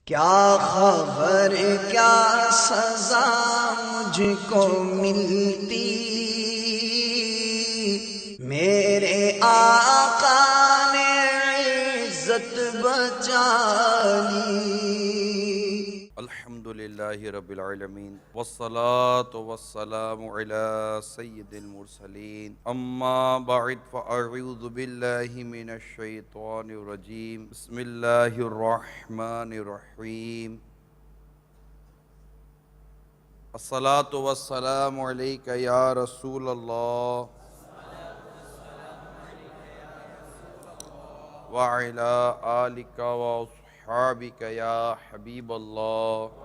کیا خبر کیا سزا مجھ کو ملتی، میرے آقا نے عزت بچا لی۔ الحمدللہ رب العالمین والصلاة والسلام علی سید المرسلین، اما بعد فاعوذ باللہ من الشیطان الرجیم، بسم اللہ الرحمن الرحیم۔ الصلاة والسلام علیک یا رسول اللہ وعلی آلک واصحابک یا حبیب اللہ۔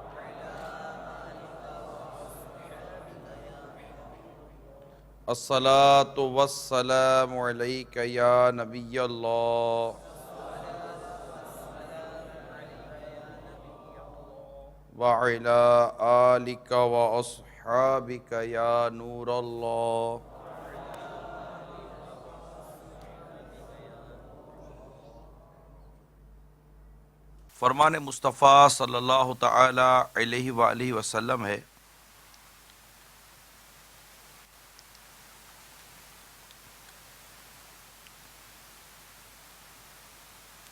الصلاة والسلام علیک یا نبی اللہ وعلی آلک واصحابک یا نور اللہ۔ فرمان مصطفیٰ صلی اللہ تعالی علیہ وآلہ وسلم ہے،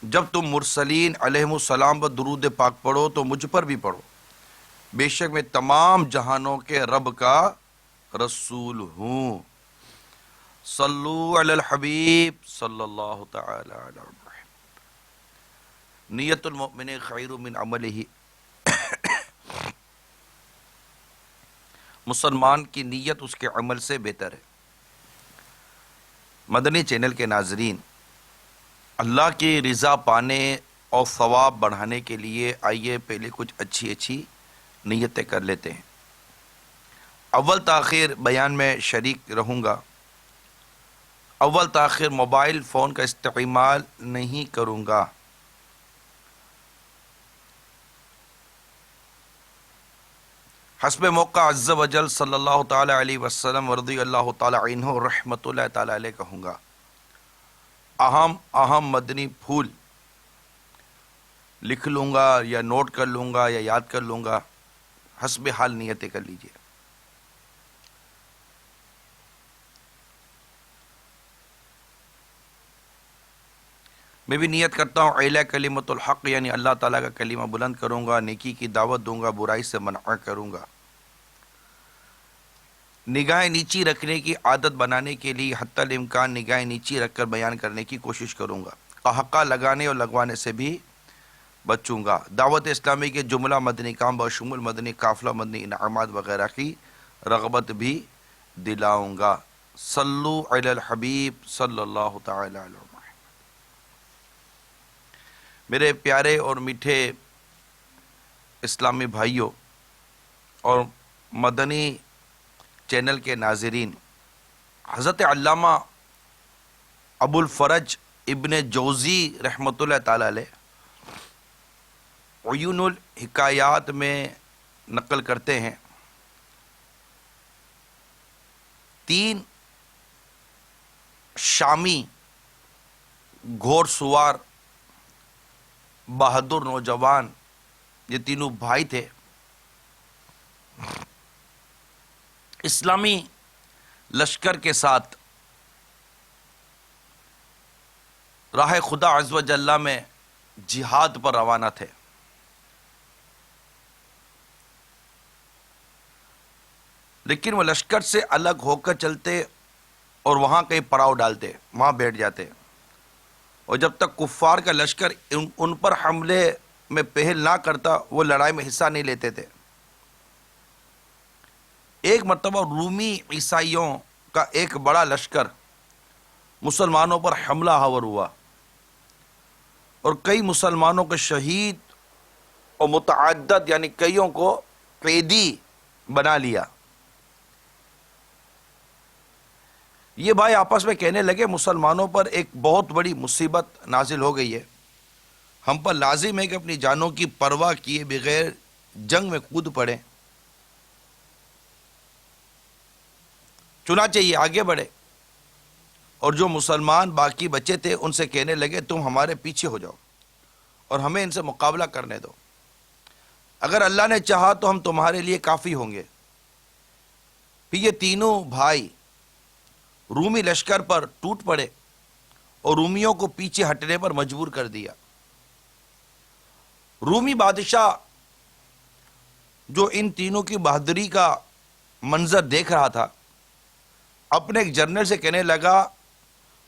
جب تم مرسلین علیہم السلام پر درود پاک پڑھو تو مجھ پر بھی پڑھو، بے شک میں تمام جہانوں کے رب کا رسول ہوں۔ صلو علی الحبیب صلی اللہ تعالی علیہ وسلم۔ نیت المؤمن خیر من عملہ، مسلمان کی نیت اس کے عمل سے بہتر ہے۔ مدنی چینل کے ناظرین، اللہ کی رضا پانے اور ثواب بڑھانے کے لیے آئیے پہلے کچھ اچھی نیتیں کر لیتے ہیں۔ اول تاخیر بیان میں شریک رہوں گا۔ اول تاخیر موبائل فون کا استعمال نہیں کروں گا۔ حسب موقع عز و جل صلی اللہ تعالی علیہ وسلم ورضی اللہ تعالی عنہ رحمۃ اللہ تعالی علیہ کہوں گا۔ اہم مدنی پھول لکھ لوں گا یا نوٹ کر لوں گا یا یاد کر لوں گا، حسب حال نیتیں کر لیجئے۔ میں بھی نیت کرتا ہوں اعلی کلمۃ الحق، یعنی اللہ تعالیٰ کا کلمہ بلند کروں گا، نیکی کی دعوت دوں گا، برائی سے منع کروں گا۔ نگاہیں نیچی رکھنے کی عادت بنانے کے لیے حتی الامکان نگاہیں نیچی رکھ کر بیان کرنے کی کوشش کروں گا۔ قہقہ لگانے اور لگوانے سے بھی بچوں گا۔ دعوت اسلامی کے جملہ مدنی کام بشمول مدنی قافلہ، مدنی انعامات وغیرہ کی رغبت بھی دلاؤں گا۔ صلو علی الحبیب صلی اللہ تعالی علیہ وسلم۔ میرے پیارے اور میٹھے اسلامی بھائیوں اور مدنی چینل کے ناظرین، حضرت علامہ ابو الفرج ابن جوزی رحمۃ اللہ تعالی علیہ عیون الحکایات میں نقل کرتے ہیں، 3 شامی گھوڑ سوار بہادر نوجوان، یہ تینوں بھائی تھے، اسلامی لشکر کے ساتھ راہ خدا عز و جل میں جہاد پر روانہ تھے۔ لیکن وہ لشکر سے الگ ہو کر چلتے اور وہاں کہیں پڑاؤ ڈالتے، وہاں بیٹھ جاتے، اور جب تک کفار کا لشکر ان پر حملے میں پہل نہ کرتا وہ لڑائی میں حصہ نہیں لیتے تھے۔ ایک مرتبہ رومی عیسائیوں کا ایک بڑا لشکر مسلمانوں پر حملہ آور ہوا اور کئی مسلمانوں کو شہید اور متعدد یعنی کئیوں کو قیدی بنا لیا۔ یہ بھائی آپس میں کہنے لگے مسلمانوں پر ایک بہت بڑی مصیبت نازل ہو گئی ہے، ہم پر لازم ہے کہ اپنی جانوں کی پرواہ کیے بغیر جنگ میں کود پڑیں، چنانچہ یہ آگے بڑھے اور جو مسلمان باقی بچے تھے ان سے کہنے لگے تم ہمارے پیچھے ہو جاؤ اور ہمیں ان سے مقابلہ کرنے دو۔ اگر اللہ نے چاہا تو ہم تمہارے لیے کافی ہوں گے۔ پھر یہ تینوں بھائی رومی لشکر پر ٹوٹ پڑے اور رومیوں کو پیچھے ہٹنے پر مجبور کر دیا۔ رومی بادشاہ جو ان تینوں کی بہادری کا منظر دیکھ رہا تھا، اپنے ایک جنرل سے کہنے لگا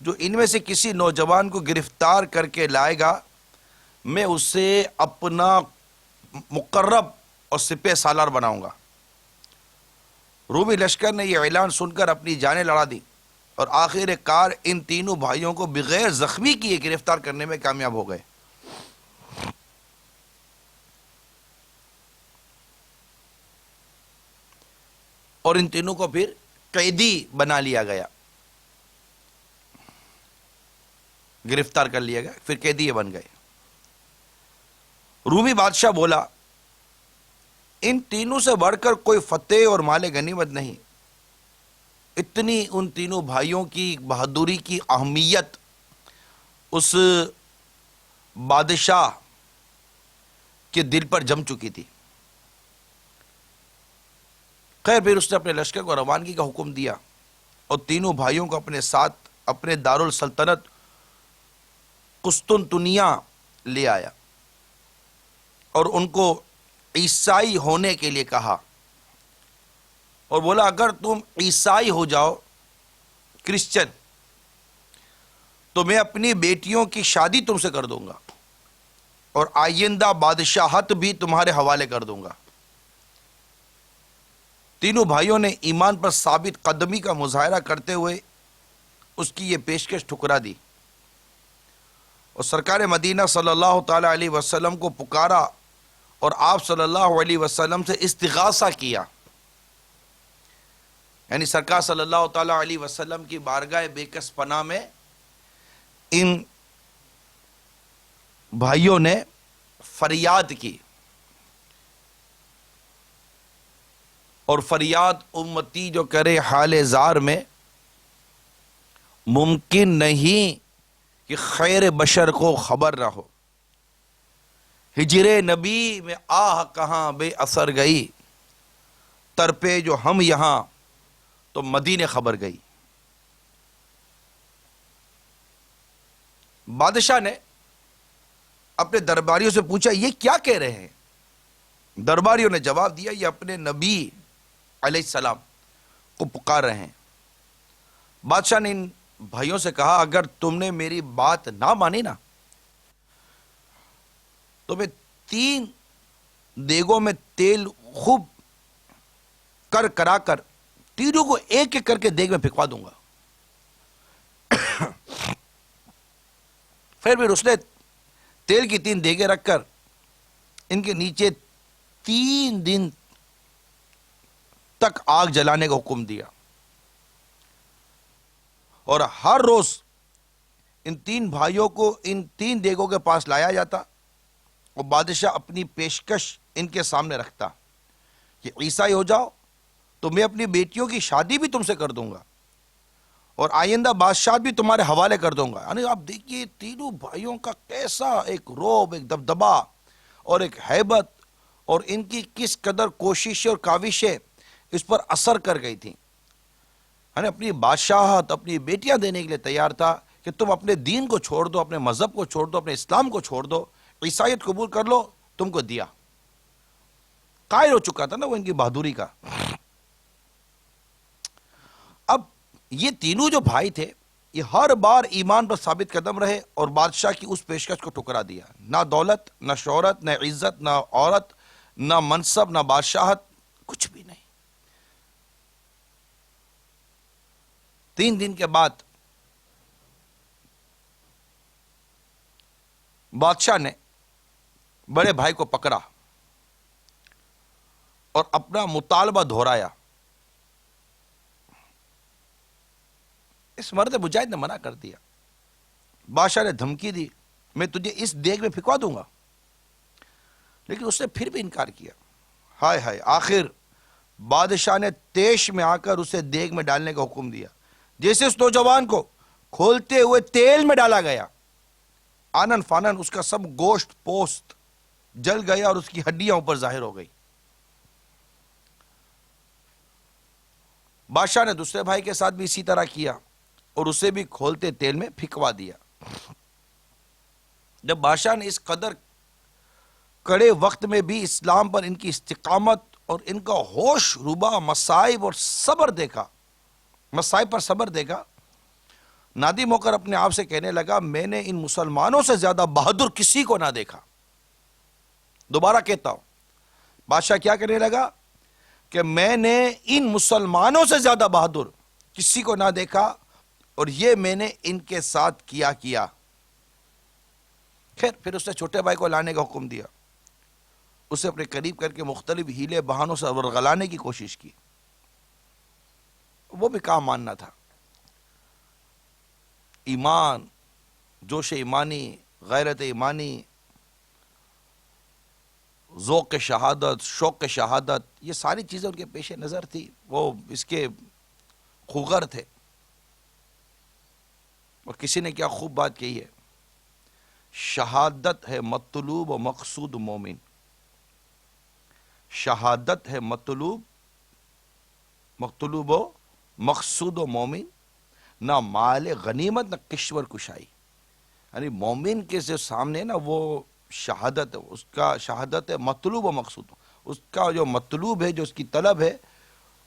جو ان میں سے کسی نوجوان کو گرفتار کر کے لائے گا میں اسے اپنا مقرب اور سپہ سالار بناؤں گا۔ رومی لشکر نے یہ اعلان سن کر اپنی جانیں لڑا دی اور آخر کار ان تینوں بھائیوں کو بغیر زخمی کیے گرفتار کرنے میں کامیاب ہو گئے۔ اور ان تینوں کو پھر قیدی بنا لیا گیا، گرفتار کر لیا گیا، پھر قیدی یہ بن گئے۔ رومی بادشاہ بولا ان تینوں سے بڑھ کر کوئی فتح اور مال غنیمت نہیں۔ اتنی ان تینوں بھائیوں کی بہادری کی اہمیت اس بادشاہ کے دل پر جم چکی تھی۔ خیر پھر اس نے اپنے لشکر کو روانگی کا حکم دیا اور تینوں بھائیوں کو اپنے ساتھ اپنے دارالسلطنت قسطنطنیہ لے آیا اور ان کو عیسائی ہونے کے لیے کہا اور بولا اگر تم عیسائی ہو جاؤ، کرسچن، تو میں اپنی بیٹیوں کی شادی تم سے کر دوں گا اور آئندہ بادشاہت بھی تمہارے حوالے کر دوں گا۔ تینوں بھائیوں نے ایمان پر ثابت قدمی کا مظاہرہ کرتے ہوئے اس کی یہ پیشکش ٹھکرا دی اور سرکار مدینہ صلی اللہ تعالی علیہ وسلم کو پکارا اور آپ صلی اللہ علیہ وسلم سے استغاثہ کیا، یعنی سرکار صلی اللہ تعالی علیہ وسلم کی بارگاہ بے کس پناہ میں ان بھائیوں نے فریاد کی، اور فریاد امتی جو کرے حال زار میں ممکن نہیں کہ خیر بشر کو خبر نہ ہو۔ ہجر نبی میں آہ کہاں بے اثر گئی، ترپے جو ہم یہاں تو مدینے خبر گئی۔ بادشاہ نے اپنے درباریوں سے پوچھا یہ کیا کہہ رہے ہیں؟ درباریوں نے جواب دیا یہ اپنے نبی علیہ السلام کو پکار رہے ہیں۔ بادشاہ نے ان بھائیوں سے کہا اگر تم نے میری بات نہ مانی نا تو میں 3 دیگوں میں تیل خوب کرا کر تینوں کو ایک ایک کر کے دیگ میں پھینکوا دوں گا۔ پھر اس نے تیل کی 3 دیگیں رکھ کر ان کے نیچے 3 دن تک آگ جلانے کا حکم دیا اور ہر روز ان 3 بھائیوں کو ان 3 دیگوں کے پاس لایا جاتا اور بادشاہ اپنی پیشکش ان کے سامنے رکھتا کہ عیسائی ہو جاؤ تو میں اپنی بیٹیوں کی شادی بھی تم سے کر دوں گا اور آئندہ بادشاہ بھی تمہارے حوالے کر دوں گا۔ یعنی آپ دیکھیے تینوں بھائیوں کا کیسا ایک رعب، ایک دبدبا اور ایک ہیبت، اور ان کی کس قدر کوششیں اور کاوشیں اس پر اثر کر گئی تھیں۔ یعنی اپنی بادشاہت اپنی بیٹیاں دینے کے لیے تیار تھا کہ تم اپنے دین کو چھوڑ دو، اپنے مذہب کو چھوڑ دو، اپنے اسلام کو چھوڑ دو، عیسائیت قبول کر لو، تم کو دیا۔ قائل ہو چکا تھا نا وہ ان کی بہادری کا۔ اب یہ تینوں جو بھائی تھے یہ ہر بار ایمان پر ثابت قدم رہے اور بادشاہ کی اس پیشکش کو ٹھکرا دیا۔ نہ دولت، نہ شہرت، نہ عزت، نہ عورت، نہ منصب، نہ بادشاہت، کچھ بھی نہیں۔ 3 دن کے بعد بادشاہ نے بڑے بھائی کو پکڑا اور اپنا مطالبہ دہرایا۔ اس مرد مجاہد نے منع کر دیا۔ بادشاہ نے دھمکی دی میں تجھے اس دیگ میں پھینکوا دوں گا، لیکن اس نے پھر بھی انکار کیا۔ ہائے ہائے، آخر بادشاہ نے تیش میں آ کر اسے دیگ میں ڈالنے کا حکم دیا۔ جیسے اس نوجوان کو کھولتے ہوئے تیل میں ڈالا گیا، آنن فانن اس کا سب گوشت پوست جل گیا اور اس کی ہڈیاں اوپر ظاہر ہو گئی. بادشاہ نے دوسرے بھائی کے ساتھ بھی اسی طرح کیا اور اسے بھی کھولتے تیل میں پھینکوا دیا. جب بادشاہ نے اس قدر کڑے وقت میں بھی اسلام پر ان کی استقامت اور ان کا ہوش ربا مصائب اور صبر دیکھا، مصائب پر صبر دیکھا، نادم ہو کر اپنے آپ سے کہنے لگا میں نے ان مسلمانوں سے زیادہ بہادر کسی کو نہ دیکھا. دوبارہ کہتا ہوں، بادشاہ کیا کہنے لگا کہ میں نے ان مسلمانوں سے زیادہ بہادر کسی کو نہ دیکھا اور یہ میں نے ان کے ساتھ کیا. خیر پھر اس نے چھوٹے بھائی کو لانے کا حکم دیا، اسے اپنے قریب کر کے مختلف ہیلے بہانوں سے ورغلانے کی کوشش کی. وہ بھی کام ماننا تھا. ایمان، جوش ایمانی، غیرت ایمانی، ذوق شہادت، شوق شہادت، یہ ساری چیزیں ان کے پیش نظر تھی. وہ اس کے خوگر تھے. اور کسی نے کیا خوب بات کہی ہے، شہادت ہے مطلوب و مقصود مومن. شہادت ہے مطلوب و مقصود و مومن، نہ مال غنیمت نہ کشور کشائی. یعنی مومن کے جو سامنے نا وہ شہادت ہے، اس کا شہادت ہے مطلوب و مقصود. اس کا جو مطلوب ہے، جو اس کی طلب ہے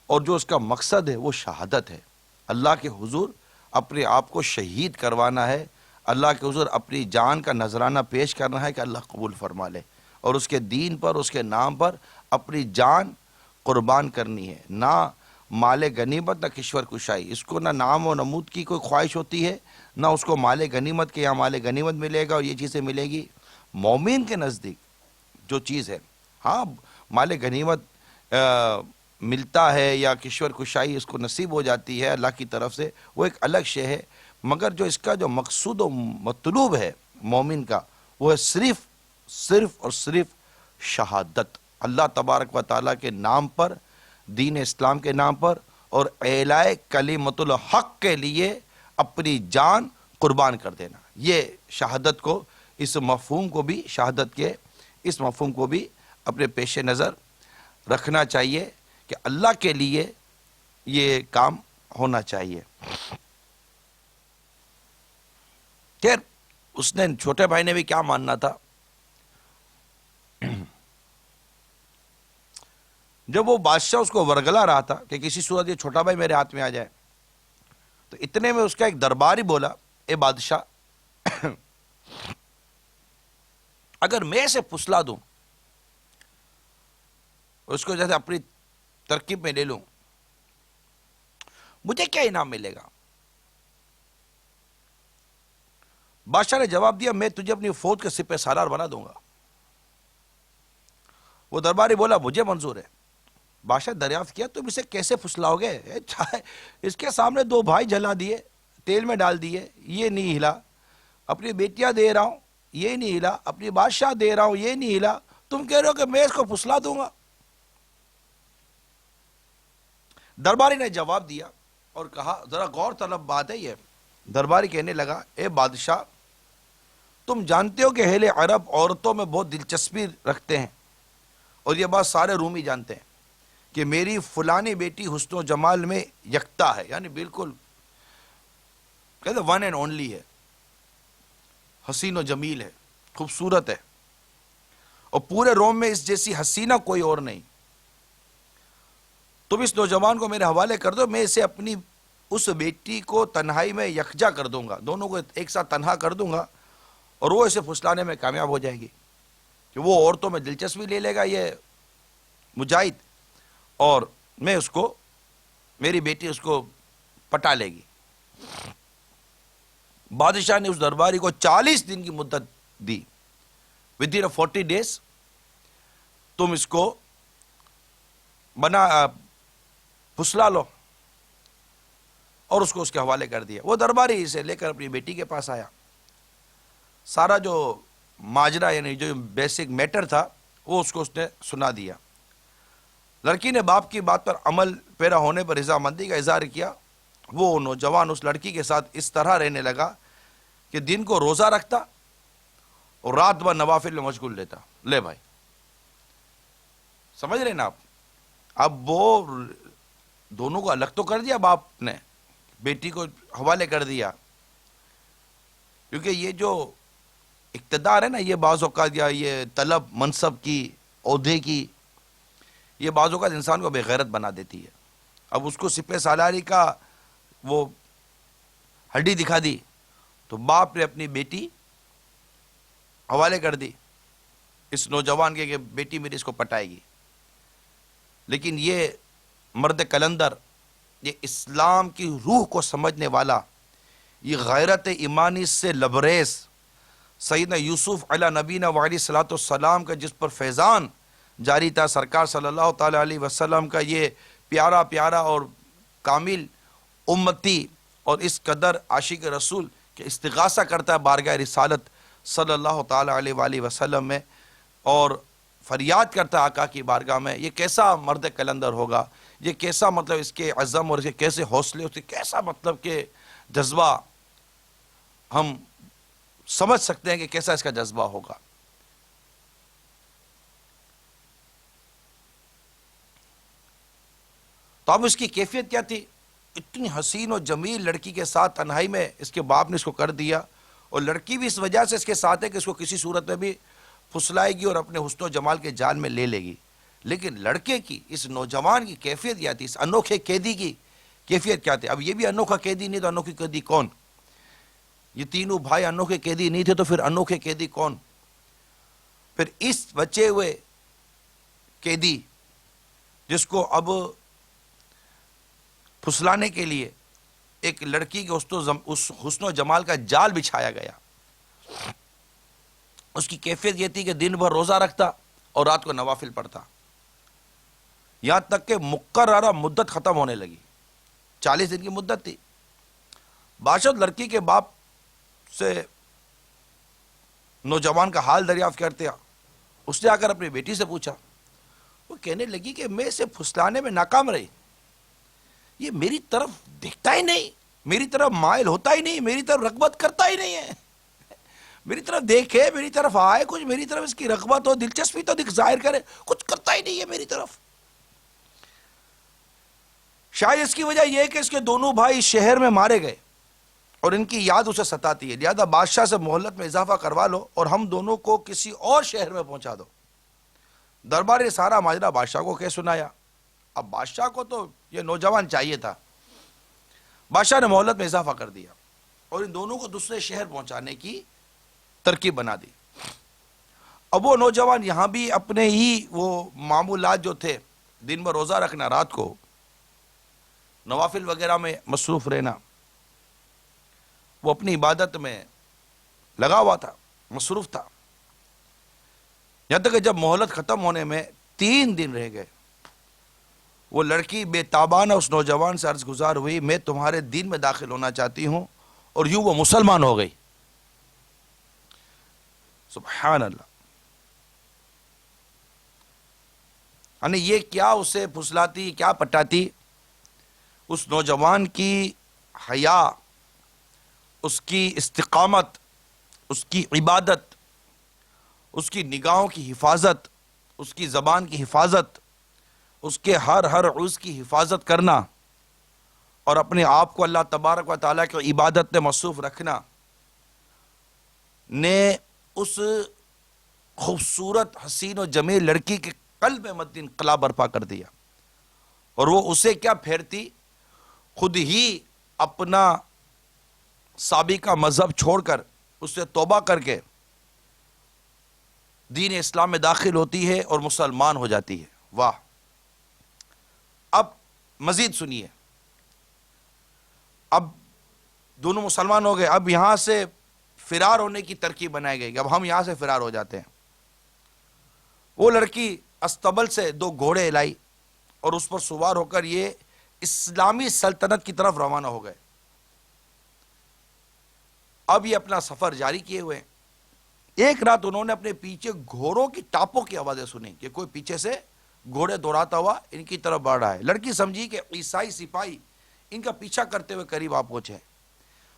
اور جو اس کا مقصد ہے وہ شہادت ہے. اللہ کے حضور اپنے آپ کو شہید کروانا ہے، اللہ کے حضور اپنی جان کا نذرانہ پیش کرنا ہے کہ اللہ قبول فرما لے، اور اس کے دین پر، اس کے نام پر اپنی جان قربان کرنی ہے. نہ مال غنیمت نہ کشور کشائی. اس کو نہ نام و نمود کی کوئی خواہش ہوتی ہے، نہ اس کو مال غنیمت کے، یا مال غنیمت ملے گا اور یہ چیزیں ملے گی. مومن کے نزدیک جو چیز ہے، ہاں مال غنیمت ملتا ہے یا کشور کشائی اس کو نصیب ہو جاتی ہے اللہ کی طرف سے، وہ ایک الگ شے ہے. مگر جو اس کا جو مقصود و مطلوب ہے مومن کا، وہ ہے صرف اور صرف شہادت. اللہ تبارک و تعالیٰ کے نام پر، دین اسلام کے نام پر اور اعلاء کلمت الحق کے لیے اپنی جان قربان کر دینا. یہ شہادت کو، اس مفہوم کو بھی، شہادت کے اس مفہوم کو بھی اپنے پیش نظر رکھنا چاہیے کہ اللہ کے لیے یہ کام ہونا چاہیے. خیر اس نے، چھوٹے بھائی نے بھی کیا ماننا تھا. جب وہ بادشاہ اس کو ورگلا رہا تھا کہ کسی صورت یہ چھوٹا بھائی میرے ہاتھ میں آ جائے، تو اتنے میں اس کا ایک درباری بولا، اے بادشاہ، اگر میں اسے پھسلا دوں، اس کو جیسے اپنی ترکیب میں لے لوں، مجھے کیا انعام ملے گا؟ بادشاہ نے جواب دیا میں تجھے اپنی فوج کے سپہ سالار بنا دوں گا. وہ درباری بولا مجھے منظور ہے. بادشاہ دریافت کیا تم اسے کیسے پھسلاؤ گے؟ اس کے سامنے 2 بھائی جلا دیے، تیل میں ڈال دیے، یہ نہیں ہلا. اپنی بیٹیاں دے رہا ہوں، یہ نہیں ہلا. اپنی بادشاہ دے رہا ہوں، یہ نہیں ہلا. تم کہہ رہے ہو کہ میں اس کو پھسلا دوں گا؟ درباری نے جواب دیا اور کہا، ذرا غور طلب بات ہے یہ. درباری کہنے لگا، اے بادشاہ، تم جانتے ہو کہ اہل عرب عورتوں میں بہت دلچسپی رکھتے ہیں، اور یہ بات سارے رومی جانتے ہیں کہ میری فلانی بیٹی حسن و جمال میں یکتا ہے، یعنی بالکل کہتے ون اینڈ اونلی ہے، حسین و جمیل ہے، خوبصورت ہے، اور پورے روم میں اس جیسی حسینہ کوئی اور نہیں. تم اس نوجوان کو میرے حوالے کر دو، میں اسے اپنی اس بیٹی کو تنہائی میں یکجا کر دوں گا، دونوں کو ایک ساتھ تنہا کر دوں گا، اور وہ اسے پھسلانے میں کامیاب ہو جائے گی کہ وہ عورتوں میں دلچسپی لے لے گا یہ مجاہد، اور میں اس کو، میری بیٹی اس کو پٹا لے گی. بادشاہ نے اس درباری کو 40 دن کی مدت دی. ودن 40 days تم اس کو پھسلا لو، اور اس کو اس کے حوالے کر دیا. وہ درباری اسے لے کر اپنی بیٹی کے پاس آیا. سارا جو ماجرا، یعنی جو بیسک میٹر تھا، وہ اس کو اس نے سنا دیا. لڑکی نے باپ کی بات پر عمل پیرا ہونے پر رضامندی کا اظہار کیا. وہ نوجوان اس لڑکی کے ساتھ اس طرح رہنے لگا کہ دن کو روزہ رکھتا اور رات بھر نوافل میں مشغول رہتا. لے بھائی، سمجھ رہے نا آپ؟ اب وہ دونوں کو الگ تو کر دیا باپ نے، بیٹی کو حوالے کر دیا، کیونکہ یہ جو اقتدار ہے نا، یہ بعض اوقات یا یہ طلب منصب کی، عہدے کی، یہ بعض اوقات انسان کو بے غیرت بنا دیتی ہے. اب اس کو سپہ سالاری کا وہ ہڈی دکھا دی تو باپ نے اپنی بیٹی حوالے کر دی اس نوجوان کے کہ بیٹی میری اس کو پٹائے گی. لیکن یہ مرد کلندر، یہ اسلام کی روح کو سمجھنے والا، یہ غیرت ایمانی سے لبریز سیدنا یوسف علی نبینا وعلیہ الصلوۃ والسلام کا جس پر فیضان جاری تھا، سرکار صلی اللہ تعالی علیہ وسلم کا یہ پیارا پیارا اور کامل امتی اور اس قدر عاشق رسول کہ استغاثہ کرتا ہے بارگاہ رسالت صلی اللہ تعالی علیہ وآلہ وسلم میں اور فریاد کرتا ہے آقا کی بارگاہ میں. یہ کیسا مرد کلندر ہوگا، یہ کیسا مطلب اس کے عزم اور اس کے کیسے حوصلے، اس کے کیسا مطلب کہ جذبہ، ہم سمجھ سکتے ہیں کہ کیسا اس کا جذبہ ہوگا. تو اب اس کی کیفیت کیا تھی؟ اتنی حسین و جمیل لڑکی کے ساتھ تنہائی میں اس کے باپ نے اس کو کر دیا، اور لڑکی بھی اس وجہ سے اس کے ساتھ ہے کہ اس کو کسی صورت میں بھی پھسلائے گی اور اپنے حسن و جمال کے جال میں لے لے گی. لیکن لڑکے کی، اس نوجوان کی کیفیت کیا تھی؟ اس انوکھے قیدی کی کیفیت کیا تھی؟ اب یہ بھی انوکھا قیدی نہیں تو انوکھی قیدی کون؟ یہ تینوں بھائی انوکھے قیدی نہیں تھے تو پھر انوکھے قیدی کون؟ پھر اس بچے ہوئے قیدی جس کو اب پھسلانے کے لیے ایک لڑکی کے اس حسن و جمال کا جال بچھایا گیا، اس کی کیفیت یہ تھی کہ دن بھر روزہ رکھتا اور رات کو نوافل پڑھتا، یہاں تک کہ مقررہ مدت ختم ہونے لگی، 40 دن کی مدت تھی. بادشاہ لڑکی کے باپ سے نوجوان کا حال دریافت کرتے، اس نے آ کر اپنی بیٹی سے پوچھا. وہ کہنے لگی کہ میں اسے پھسلانے میں ناکام رہی، یہ میری طرف دیکھتا ہی نہیں، میری طرف مائل ہوتا ہی نہیں، میری طرف رغبت کرتا ہی نہیں ہے، میری طرف دیکھے، میری طرف آئے، کچھ میری طرف اس کی رغبت ہو، دلچسپی تو ظاہر کرے، کچھ کرتا ہی نہیں ہے میری طرف. شاید اس کی وجہ یہ ہے کہ اس کے دونوں بھائی شہر میں مارے گئے اور ان کی یاد اسے ستاتی ہے، لہذا بادشاہ سے مہلت میں اضافہ کروا لو اور ہم دونوں کو کسی اور شہر میں پہنچا دو. دربار نے سارا ماجرا بادشاہ کو کہہ سنایا. اب بادشاہ کو تو یہ نوجوان چاہیے تھا، بادشاہ نے مہلت میں اضافہ کر دیا اور ان دونوں کو دوسرے شہر پہنچانے کی ترکیب بنا دی. اب وہ نوجوان یہاں بھی اپنے ہی وہ معمولات جو تھے، دن میں روزہ رکھنا، رات کو نوافل وغیرہ میں مصروف رہنا، وہ اپنی عبادت میں لگا ہوا تھا، مصروف تھا. یہاں تک کہ جب مہلت ختم ہونے میں 3 دن رہ گئے، وہ لڑکی بے تابانہ اس نوجوان سے عرض گزار ہوئی، میں تمہارے دین میں داخل ہونا چاہتی ہوں، اور یوں وہ مسلمان ہو گئی. سبحان اللہ. یعنی یہ کیا اسے پھسلاتی، کیا پٹاتی؟ اس نوجوان کی حیا، اس کی استقامت، اس کی عبادت، اس کی نگاہوں کی حفاظت، اس کی زبان کی حفاظت، اس کے ہر عضو کی حفاظت کرنا اور اپنے آپ کو اللہ تبارک و تعالیٰ کی عبادت میں مصروف رکھنا نے اس خوبصورت حسین و جمیل لڑکی کے قلب میں مد انقلاب برپا کر دیا. اور وہ اسے کیا پھیرتی، خود ہی اپنا سابقہ مذہب چھوڑ کر اس سے توبہ کر کے دین اسلام میں داخل ہوتی ہے اور مسلمان ہو جاتی ہے. واہ. اب مزید سنیے، اب دونوں مسلمان ہو گئے، اب یہاں سے فرار ہونے کی ترکیب بنائی گئی. اب ہم یہاں سے فرار ہو جاتے ہیں. وہ لڑکی استبل سے 2 گھوڑے لائی اور اس پر سوار ہو کر یہ اسلامی سلطنت کی طرف روانہ ہو گئے. اب یہ اپنا سفر جاری کیے ہوئے ہیں. ایک رات انہوں نے اپنے پیچھے گھوڑوں کی ٹاپوں کی آوازیں سنی کہ کوئی پیچھے سے گھوڑے دوڑاتا ہوا ان کی طرف بڑھ رہا ہے. لڑکی سمجھی کہ عیسائی سپاہی ان کا پیچھا کرتے ہوئے قریب آ پہنچے.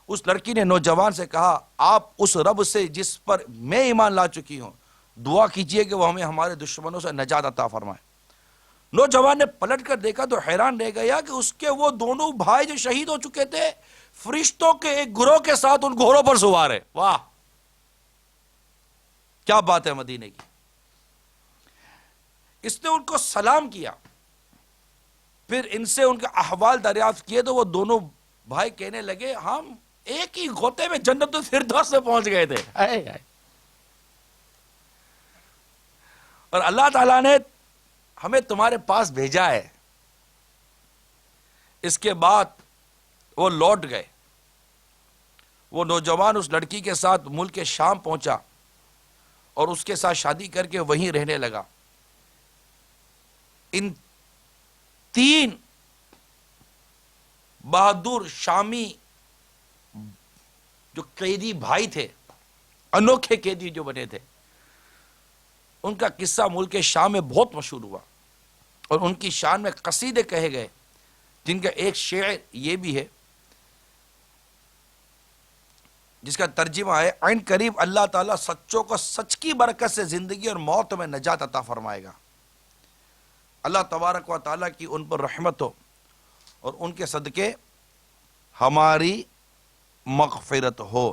اس لڑکی نے نوجوان سے کہا، آپ اس رب سے جس پر میں ایمان لا چکی ہوں دعا کیجئے کہ وہ ہمیں ہمارے دشمنوں سے نجات عطا فرمائے۔ نوجوان نے پلٹ کر دیکھا تو حیران رہ گیا کہ اس کے وہ دونوں بھائی جو شہید ہو چکے تھے فرشتوں کے ایک گروہ کے ساتھ ان گھوڑوں پر سوار ہے۔ واہ، کیا بات ہے مدینے کی۔ اس نے ان کو سلام کیا، پھر ان سے ان کے احوال دریافت کیے تو وہ دونوں بھائی کہنے لگے ہم ایک ہی غوطے میں جنت الفردوس میں پہنچ گئے تھے۔ اور اللہ تعالیٰ نے ہمیں تمہارے پاس بھیجا ہے۔ اس کے بعد وہ لوٹ گئے۔ وہ نوجوان اس لڑکی کے ساتھ ملک شام پہنچا اور اس کے ساتھ شادی کر کے وہیں رہنے لگا۔ ان تین بہادر شامی جو قیدی بھائی تھے، انوکھے قیدی جو بنے تھے، ان کا قصہ ملک شام میں بہت مشہور ہوا اور ان کی شان میں قصیدے کہے گئے، جن کا ایک شعر یہ بھی ہے جس کا ترجمہ ہے عین قریب اللہ تعالیٰ سچوں کو سچ کی برکت سے زندگی اور موت میں نجات عطا فرمائے گا۔ اللہ تبارک و تعالیٰ کی ان پر رحمت ہو اور ان کے صدقے ہماری مغفرت ہو۔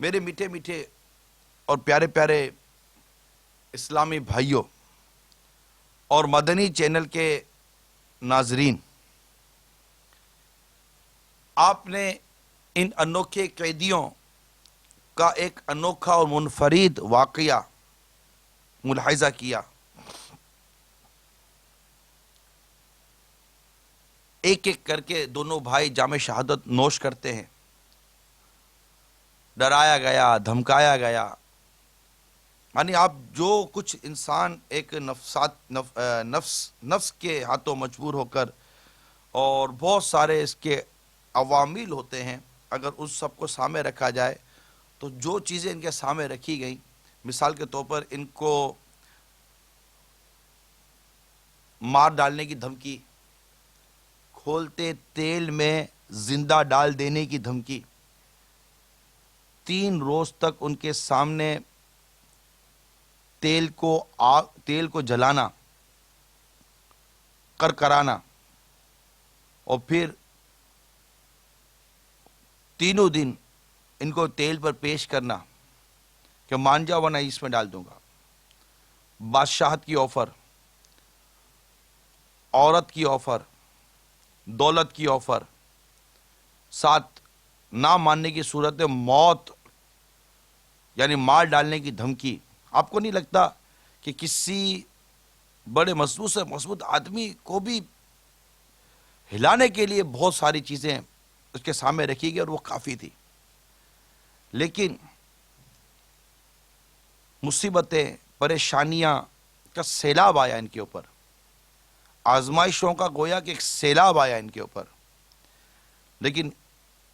میرے میٹھے میٹھے اور پیارے پیارے اسلامی بھائیوں اور مدنی چینل کے ناظرین، آپ نے ان انوکھے قیدیوں کا ایک انوکھا اور منفرد واقعہ ملاحظہ کیا۔ ایک ایک کر کے دونوں بھائی جام شہادت نوش کرتے ہیں۔ ڈرایا گیا، دھمکایا گیا، یعنی آپ جو کچھ انسان ایک نفس کے ہاتھوں مجبور ہو کر، اور بہت سارے اس کے عوامل ہوتے ہیں، اگر اس سب کو سامنے رکھا جائے تو جو چیزیں ان کے سامنے رکھی گئیں، مثال کے طور پر ان کو مار ڈالنے کی دھمکی، کھولتے تیل میں زندہ ڈال دینے کی دھمکی، 3 روز تک ان کے سامنے تیل کو جلانا، کرکرانا، اور پھر تینوں دن ان کو تیل پر پیش کرنا کہ مان جاؤ ورنہ اس میں ڈال دوں گا۔ بادشاہت کی آفر، عورت کی آفر، دولت کی آفر، ساتھ نہ ماننے کی صورت میں موت یعنی مار ڈالنے کی دھمکی۔ آپ کو نہیں لگتا کہ کسی بڑے مضبوط سے مضبوط آدمی کو بھی ہلانے کے لیے بہت ساری چیزیں اس کے سامنے رکھی گئی اور وہ کافی تھی، لیکن مصیبتیں، پریشانیاں کا سیلاب آیا ان کے اوپر، آزمائشوں کا گویا کہ ایک سیلاب آیا ان کے اوپر، لیکن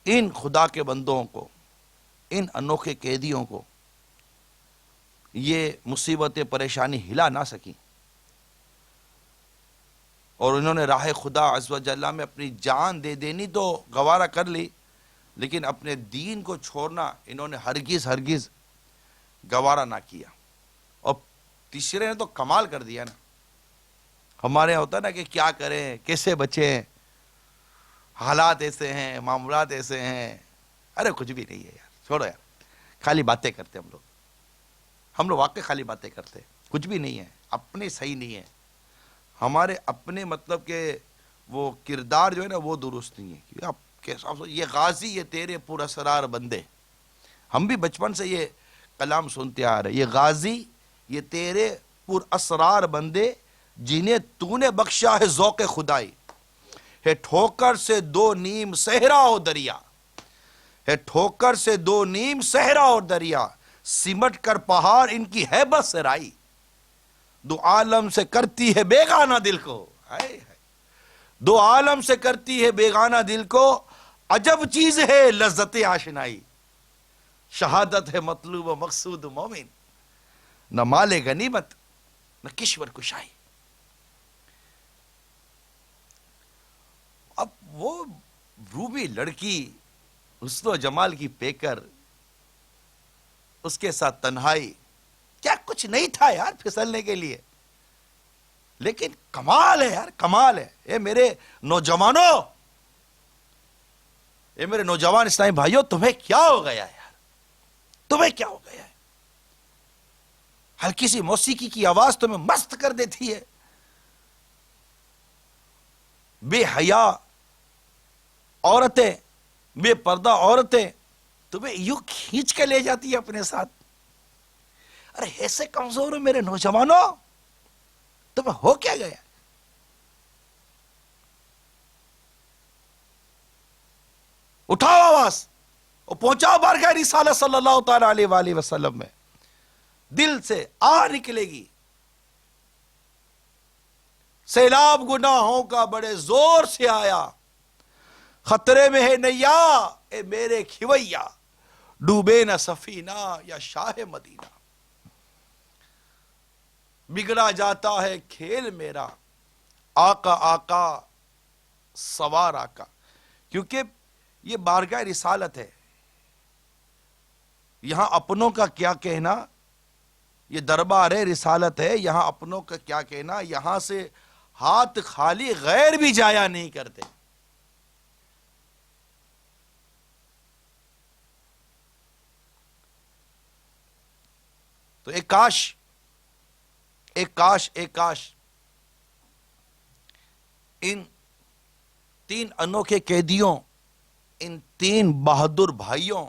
ان خدا کے بندوں کو، ان انوکھے قیدیوں کو یہ مصیبتیں، پریشانی ہلا نہ سکیں، اور انہوں نے راہ خدا عز و جل میں اپنی جان دے دینی تو گوارا کر لی، لیکن اپنے دین کو چھوڑنا انہوں نے ہرگز گوارا نہ کیا۔ اور تیسرے نے تو کمال کر دیا نا۔ ہمارے یہاں ہوتا نا کہ کیا کریں، کیسے بچیں، حالات ایسے ہیں، معاملات ایسے ہیں۔ ارے کچھ بھی نہیں ہے یار، چھوڑو یار، خالی باتیں کرتے ہم لوگ واقعی خالی باتیں کرتے، کچھ بھی نہیں ہے، اپنے صحیح نہیں ہے، ہمارے اپنے مطلب کہ وہ کردار جو ہے نا وہ درست نہیں ہے۔ یہ غازی یہ تیرے پر اسرار بندے، ہم بھی بچپن سے یہ کلام سنتے آ رہے، یہ غازی یہ تیرے پر اسرار بندے جنہیں تو نے بخشا ہے ذوق خدائی، ہے ٹھوکر سے 2 نیم صحرا اور دریا، ہے ٹھوکر سے 2 نیم صحرا اور دریا، سمٹ کر پہاڑ ان کی ہیبت سے رائی، 2 عالم سے کرتی ہے بیگانہ دل کو، 2 عالم سے کرتی ہے بیگانہ دل کو، عجب چیز ہے لذت آشنائی، شہادت ہے مطلوب و مقصود مومن، نہ مال غنیمت نہ کشور کشائی۔ اب وہ روبی لڑکی، حسن و جمال کی پیکر، اس کے ساتھ تنہائی، کیا کچھ نہیں تھا یار پھسلنے کے لیے، لیکن کمال ہے یار، کمال ہے. اے میرے نوجوانوں، اے میرے نوجوان اسلامی بھائیوں، تمہیں کیا ہو گیا یار، تمہیں کیا ہو گیا ہے؟ ہلکی سی موسیقی کی آواز تمہیں مست کر دیتی ہے. بے حیا عورتیں، بے پردہ عورتیں تمہیں یوں کھینچ کے لے جاتی ہے اپنے ساتھ. ارے ایسے کمزور ہو میرے نوجوانوں، تمہیں ہو کیا گیا؟ اٹھاؤ آواز اور پہنچاؤ بارگاہ رسالت صلی اللہ تعالی علیہ وآلہ وسلم میں. دل سے آ نکلے گی. سیلاب گناہوں کا بڑے زور سے آیا، خطرے میں ہے نیا اے میرے کھویا، ڈوبے نہ سفینہ یا شاہ مدینہ. بگڑا جاتا ہے کھیل میرا، آقا آقا سوار آقا. کیونکہ یہ بارگاہ رسالت ہے، یہاں اپنوں کا کیا کہنا، یہ دربار رسالت ہے، یہاں اپنوں کا کیا کہنا. یہاں سے ہاتھ خالی غیر بھی جایا نہیں کرتے. تو ایک کاش ان 3 انوکھے قیدیوں، ان 3 بہادر بھائیوں،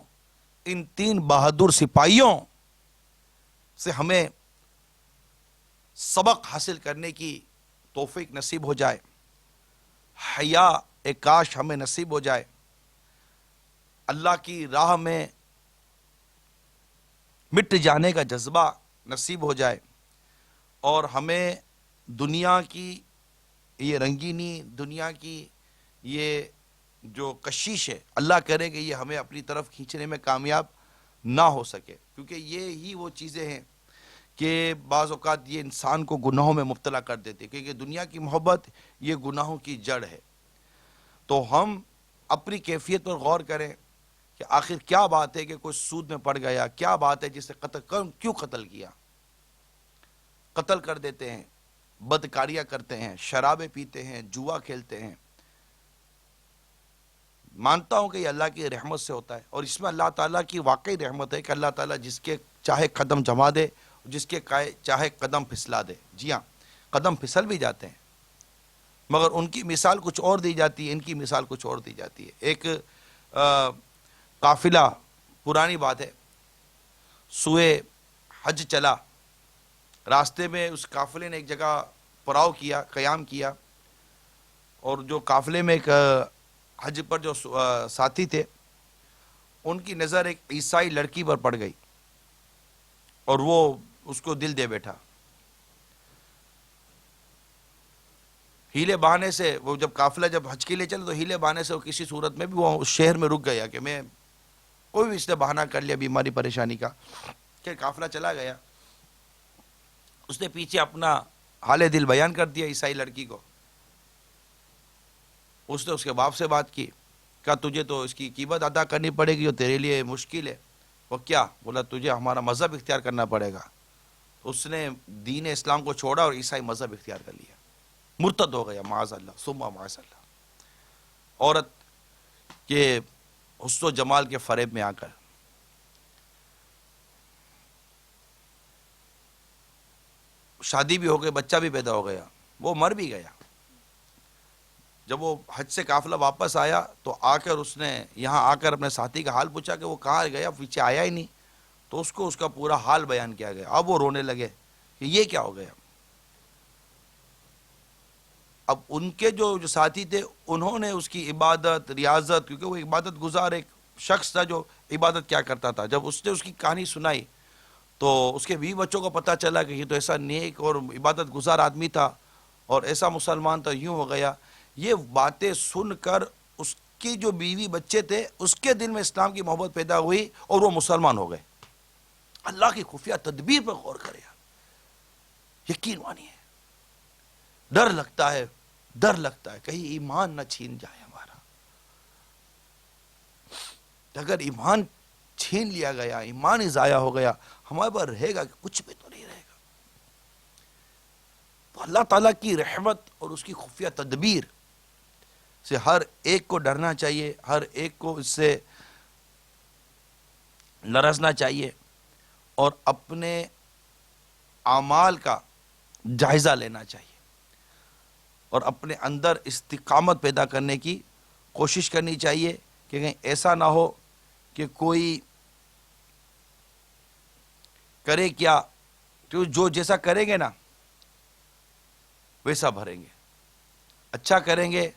ان 3 بہادر سپاہیوں سے ہمیں سبق حاصل کرنے کی توفیق نصیب ہو جائے. حیا ایک کاش ہمیں نصیب ہو جائے. اللہ کی راہ میں مٹ جانے کا جذبہ نصیب ہو جائے، اور ہمیں دنیا کی یہ رنگینی، دنیا کی یہ جو کشش ہے، اللہ کرے کہ یہ ہمیں اپنی طرف کھینچنے میں کامیاب نہ ہو سکے. کیونکہ یہ ہی وہ چیزیں ہیں کہ بعض اوقات یہ انسان کو گناہوں میں مبتلا کر دیتے، کیونکہ دنیا کی محبت یہ گناہوں کی جڑ ہے. تو ہم اپنی کیفیت پر غور کریں کہ آخر کیا بات ہے کہ کوئی سود میں پڑ گیا، کیا بات ہے جسے کیوں قتل کیا. قتل کر دیتے ہیں، بدکاریاں کرتے ہیں، شرابیں پیتے ہیں، جوا کھیلتے ہیں. مانتا ہوں کہ یہ اللہ کی رحمت سے ہوتا ہے، اور اس میں اللہ تعالیٰ کی واقعی رحمت ہے کہ اللہ تعالیٰ جس کے چاہے قدم جما دے، جس کے چاہے قدم پھسلا دے. جی ہاں، قدم پھسل بھی جاتے ہیں، مگر ان کی مثال کچھ اور دی جاتی ہے، ان کی مثال کچھ اور دی جاتی ہے. ایک قافلہ، پرانی بات ہے، سوئے حج چلا، راستے میں اس قافلے نے ایک جگہ پڑاؤ کیا، قیام کیا، اور جو قافلے میں ایک حج پر جو ساتھی تھے، ان کی نظر ایک عیسائی لڑکی پر پڑ گئی، اور وہ اس کو دل دے بیٹھا. ہیلے بہانے سے وہ جب قافلہ جب حج کے لیے چلے تو ہیلے بہانے سے وہ کسی صورت میں بھی وہ اس شہر میں رک گیا کہ میں کوئی بھی اس نے بہانہ کر لیا بیماری پریشانی کا کہ قافلہ چلا گیا. اس نے پیچھے اپنا حال دل بیان کر دیا عیسائی لڑکی کو. اس نے اس کے باپ سے بات کی، کہا تجھے تو اس کی قیمت ادا کرنی پڑے گی، اور تیرے لیے مشکل ہے. وہ کیا بولا؟ تجھے ہمارا مذہب اختیار کرنا پڑے گا. اس نے دین اسلام کو چھوڑا اور عیسائی مذہب اختیار کر لیا، مرتد ہو گیا، معاذ اللہ ثم معاذ اللہ. عورت کے حسن و جمال کے فریب میں آ کر شادی بھی ہو گئی، بچہ بھی پیدا ہو گیا، وہ مر بھی گیا. جب وہ حج سے قافلہ واپس آیا تو آ کر اس نے یہاں آ کر اپنے ساتھی کا حال پوچھا کہ وہ کہاں گیا، پیچھے آیا ہی نہیں. تو اس کو اس کا پورا حال بیان کیا گیا. اب وہ رونے لگے کہ یہ کیا ہو گیا. اب ان کے جو ساتھی تھے انہوں نے اس کی عبادت، ریاضت، کیونکہ وہ عبادت گزار ایک شخص تھا جو عبادت کیا کرتا تھا، جب اس نے اس کی کہانی سنائی تو اس کے بیوی بچوں کو پتہ چلا کہ یہ تو ایسا نیک اور عبادت گزار آدمی تھا اور ایسا مسلمان تھا، یوں ہو گیا. یہ باتیں سن کر اس کی جو بیوی بچے تھے اس کے دل میں اسلام کی محبت پیدا ہوئی اور وہ مسلمان ہو گئے. اللہ کی خفیہ تدبیر پر غور کرے، یقین مانیے. ڈر لگتا ہے کہیں ایمان نہ چھین جائے ہمارا. اگر ایمان چھین لیا گیا، ایمان ہی ضائع ہو گیا، ہمارے پر رہے گا کہ کچھ بھی تو نہیں رہے گا. تو اللہ تعالیٰ کی رحمت اور اس کی خفیہ تدبیر سے ہر ایک کو ڈرنا چاہیے، ہر ایک کو اس سے لرزنا چاہیے اور اپنے اعمال کا جائزہ لینا چاہیے اور اپنے اندر استقامت پیدا کرنے کی کوشش کرنی چاہیے کہ کہیں ایسا نہ ہو کہ کوئی کرے کیا، تو جو جیسا کریں گے نا ویسا بھریں گے. اچھا کریں گے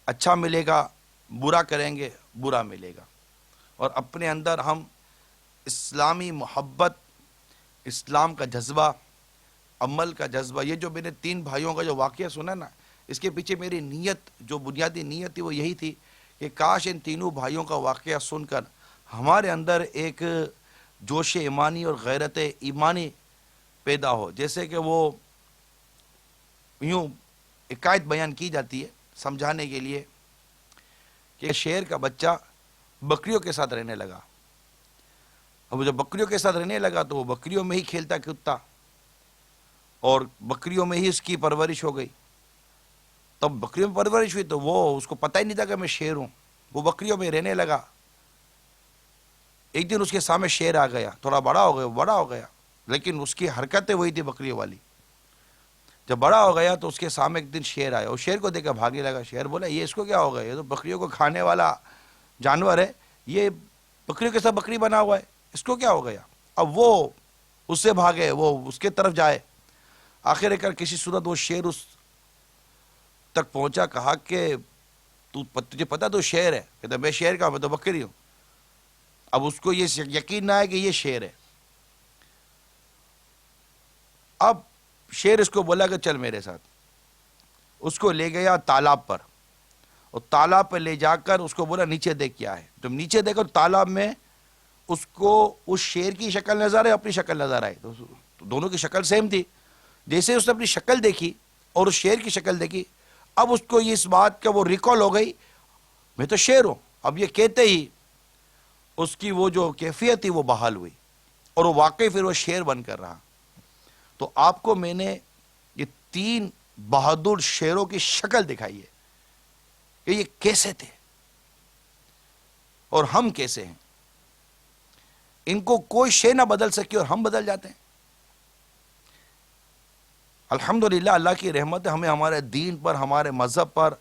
اچھا ملے گا، برا کریں گے برا ملے گا. اور اپنے اندر ہم اسلامی محبت، اسلام کا جذبہ، عمل کا جذبہ، یہ جو میں نے 3 بھائیوں کا جو واقعہ سنا نا، اس کے پیچھے میری نیت، جو بنیادی نیت تھی وہ یہی تھی کہ کاش ان تینوں بھائیوں کا واقعہ سن کر ہمارے اندر ایک جوش ایمانی اور غیرت ایمانی پیدا ہو. جیسے کہ وہ یوں حکایت بیان کی جاتی ہے سمجھانے کے لیے کہ شیر کا بچہ بکریوں کے ساتھ رہنے لگا. اب جب بکریوں کے ساتھ رہنے لگا تو وہ بکریوں میں ہی کھیلتا کودتا اور بکریوں میں ہی اس کی پرورش ہو گئی. تب بکریوں میں پرورش ہوئی تو وہ اس کو پتہ ہی نہیں تھا کہ میں شیر ہوں. وہ بکریوں میں رہنے لگا. ایک دن اس کے سامنے شیر آ گیا، تھوڑا بڑا ہو گیا لیکن اس کی حرکتیں وہی تھی بکریوں والی. جب بڑا ہو گیا تو اس کے سامنے ایک دن شیر آیا اور شیر کو دیکھ کر بھاگنے لگا. شیر بولا یہ اس کو کیا ہو گیا، یہ تو بکریوں کو کھانے والا جانور ہے، یہ بکریوں کے ساتھ بکری بنا ہوا ہے، اس کو کیا ہو گیا. اب وہ اس سے بھاگے، وہ اس کے طرف جائے. آخر کار کسی صورت وہ شیر اس تک پہنچا. کہا کہ تجھے پتا تو شیر ہے؟ کہتا میں شیر کا، میں تو بکری ہوں. اب اس کو یہ یقین نہ ہے کہ یہ شیر ہے. اب شیر اس کو بولا کہ چل میرے ساتھ. اس کو لے گیا تالاب پر اور تالاب پر لے جا کر اس کو بولا نیچے دیکھ کیا ہے. جب نیچے دیکھا تو تالاب میں اس کو اس شیر کی شکل نظر آئی، اپنی شکل نظر آئی. تو دونوں کی شکل سیم تھی. جیسے اس نے اپنی شکل دیکھی اور اس شیر کی شکل دیکھی، اب اس کو اس بات کا وہ ریکال ہو گئی میں تو شیر ہوں. اب یہ کہتے ہی اس کی وہ جو کیفیت تھی وہ بحال ہوئی اور وہ واقعی پھر وہ شیر بن کر رہا. تو آپ کو میں نے یہ 3 بہادر شیروں کی شکل دکھائی ہے کہ یہ کیسے تھے اور ہم کیسے ہیں. ان کو کوئی شے نہ بدل سکی اور ہم بدل جاتے ہیں. الحمدللہ اللہ کی رحمت ہے، ہمیں ہمارے دین پر، ہمارے مذہب پر،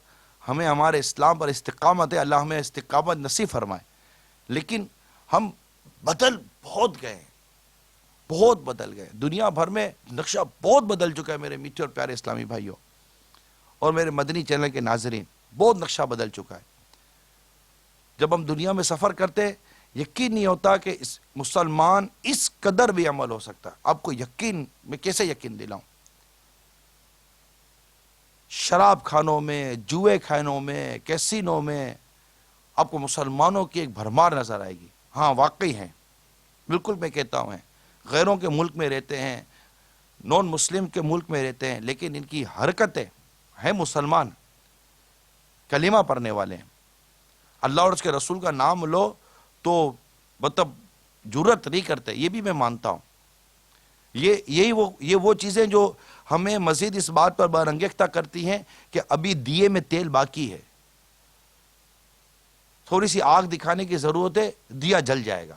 ہمیں ہمارے اسلام پر استقامت ہے. اللہ ہمیں استقامت نصیب فرمائے. لیکن ہم بدل بہت گئے، بہت بدل گئے. دنیا بھر میں نقشہ بہت بدل چکا ہے میرے میٹھے اور پیارے اسلامی بھائیوں اور میرے مدنی چینل کے ناظرین. بہت نقشہ بدل چکا ہے. جب ہم دنیا میں سفر کرتے یقین نہیں ہوتا کہ مسلمان اس قدر بھی عمل ہو سکتا ہے. آپ کو یقین، میں کیسے یقین دلاؤں؟ شراب خانوں میں، جوئے خانوں میں، کیسینوں میں آپ کو مسلمانوں کی ایک بھرمار نظر آئے گی. ہاں واقعی ہیں، بالکل میں کہتا ہوں ہیں. غیروں کے ملک میں رہتے ہیں، نان مسلم کے ملک میں رہتے ہیں، لیکن ان کی حرکتیں ہیں مسلمان، کلمہ پڑھنے والے ہیں. اللہ اور اس کے رسول کا نام لو تو مطلب جرت نہیں کرتے. یہ بھی میں مانتا ہوں. یہ وہ چیزیں جو ہمیں مزید اس بات پر برانگیختہ کرتی ہیں کہ ابھی دیے میں تیل باقی ہے. تھوڑی سی آگ دکھانے کی ضرورت ہے، دیا جل جائے گا.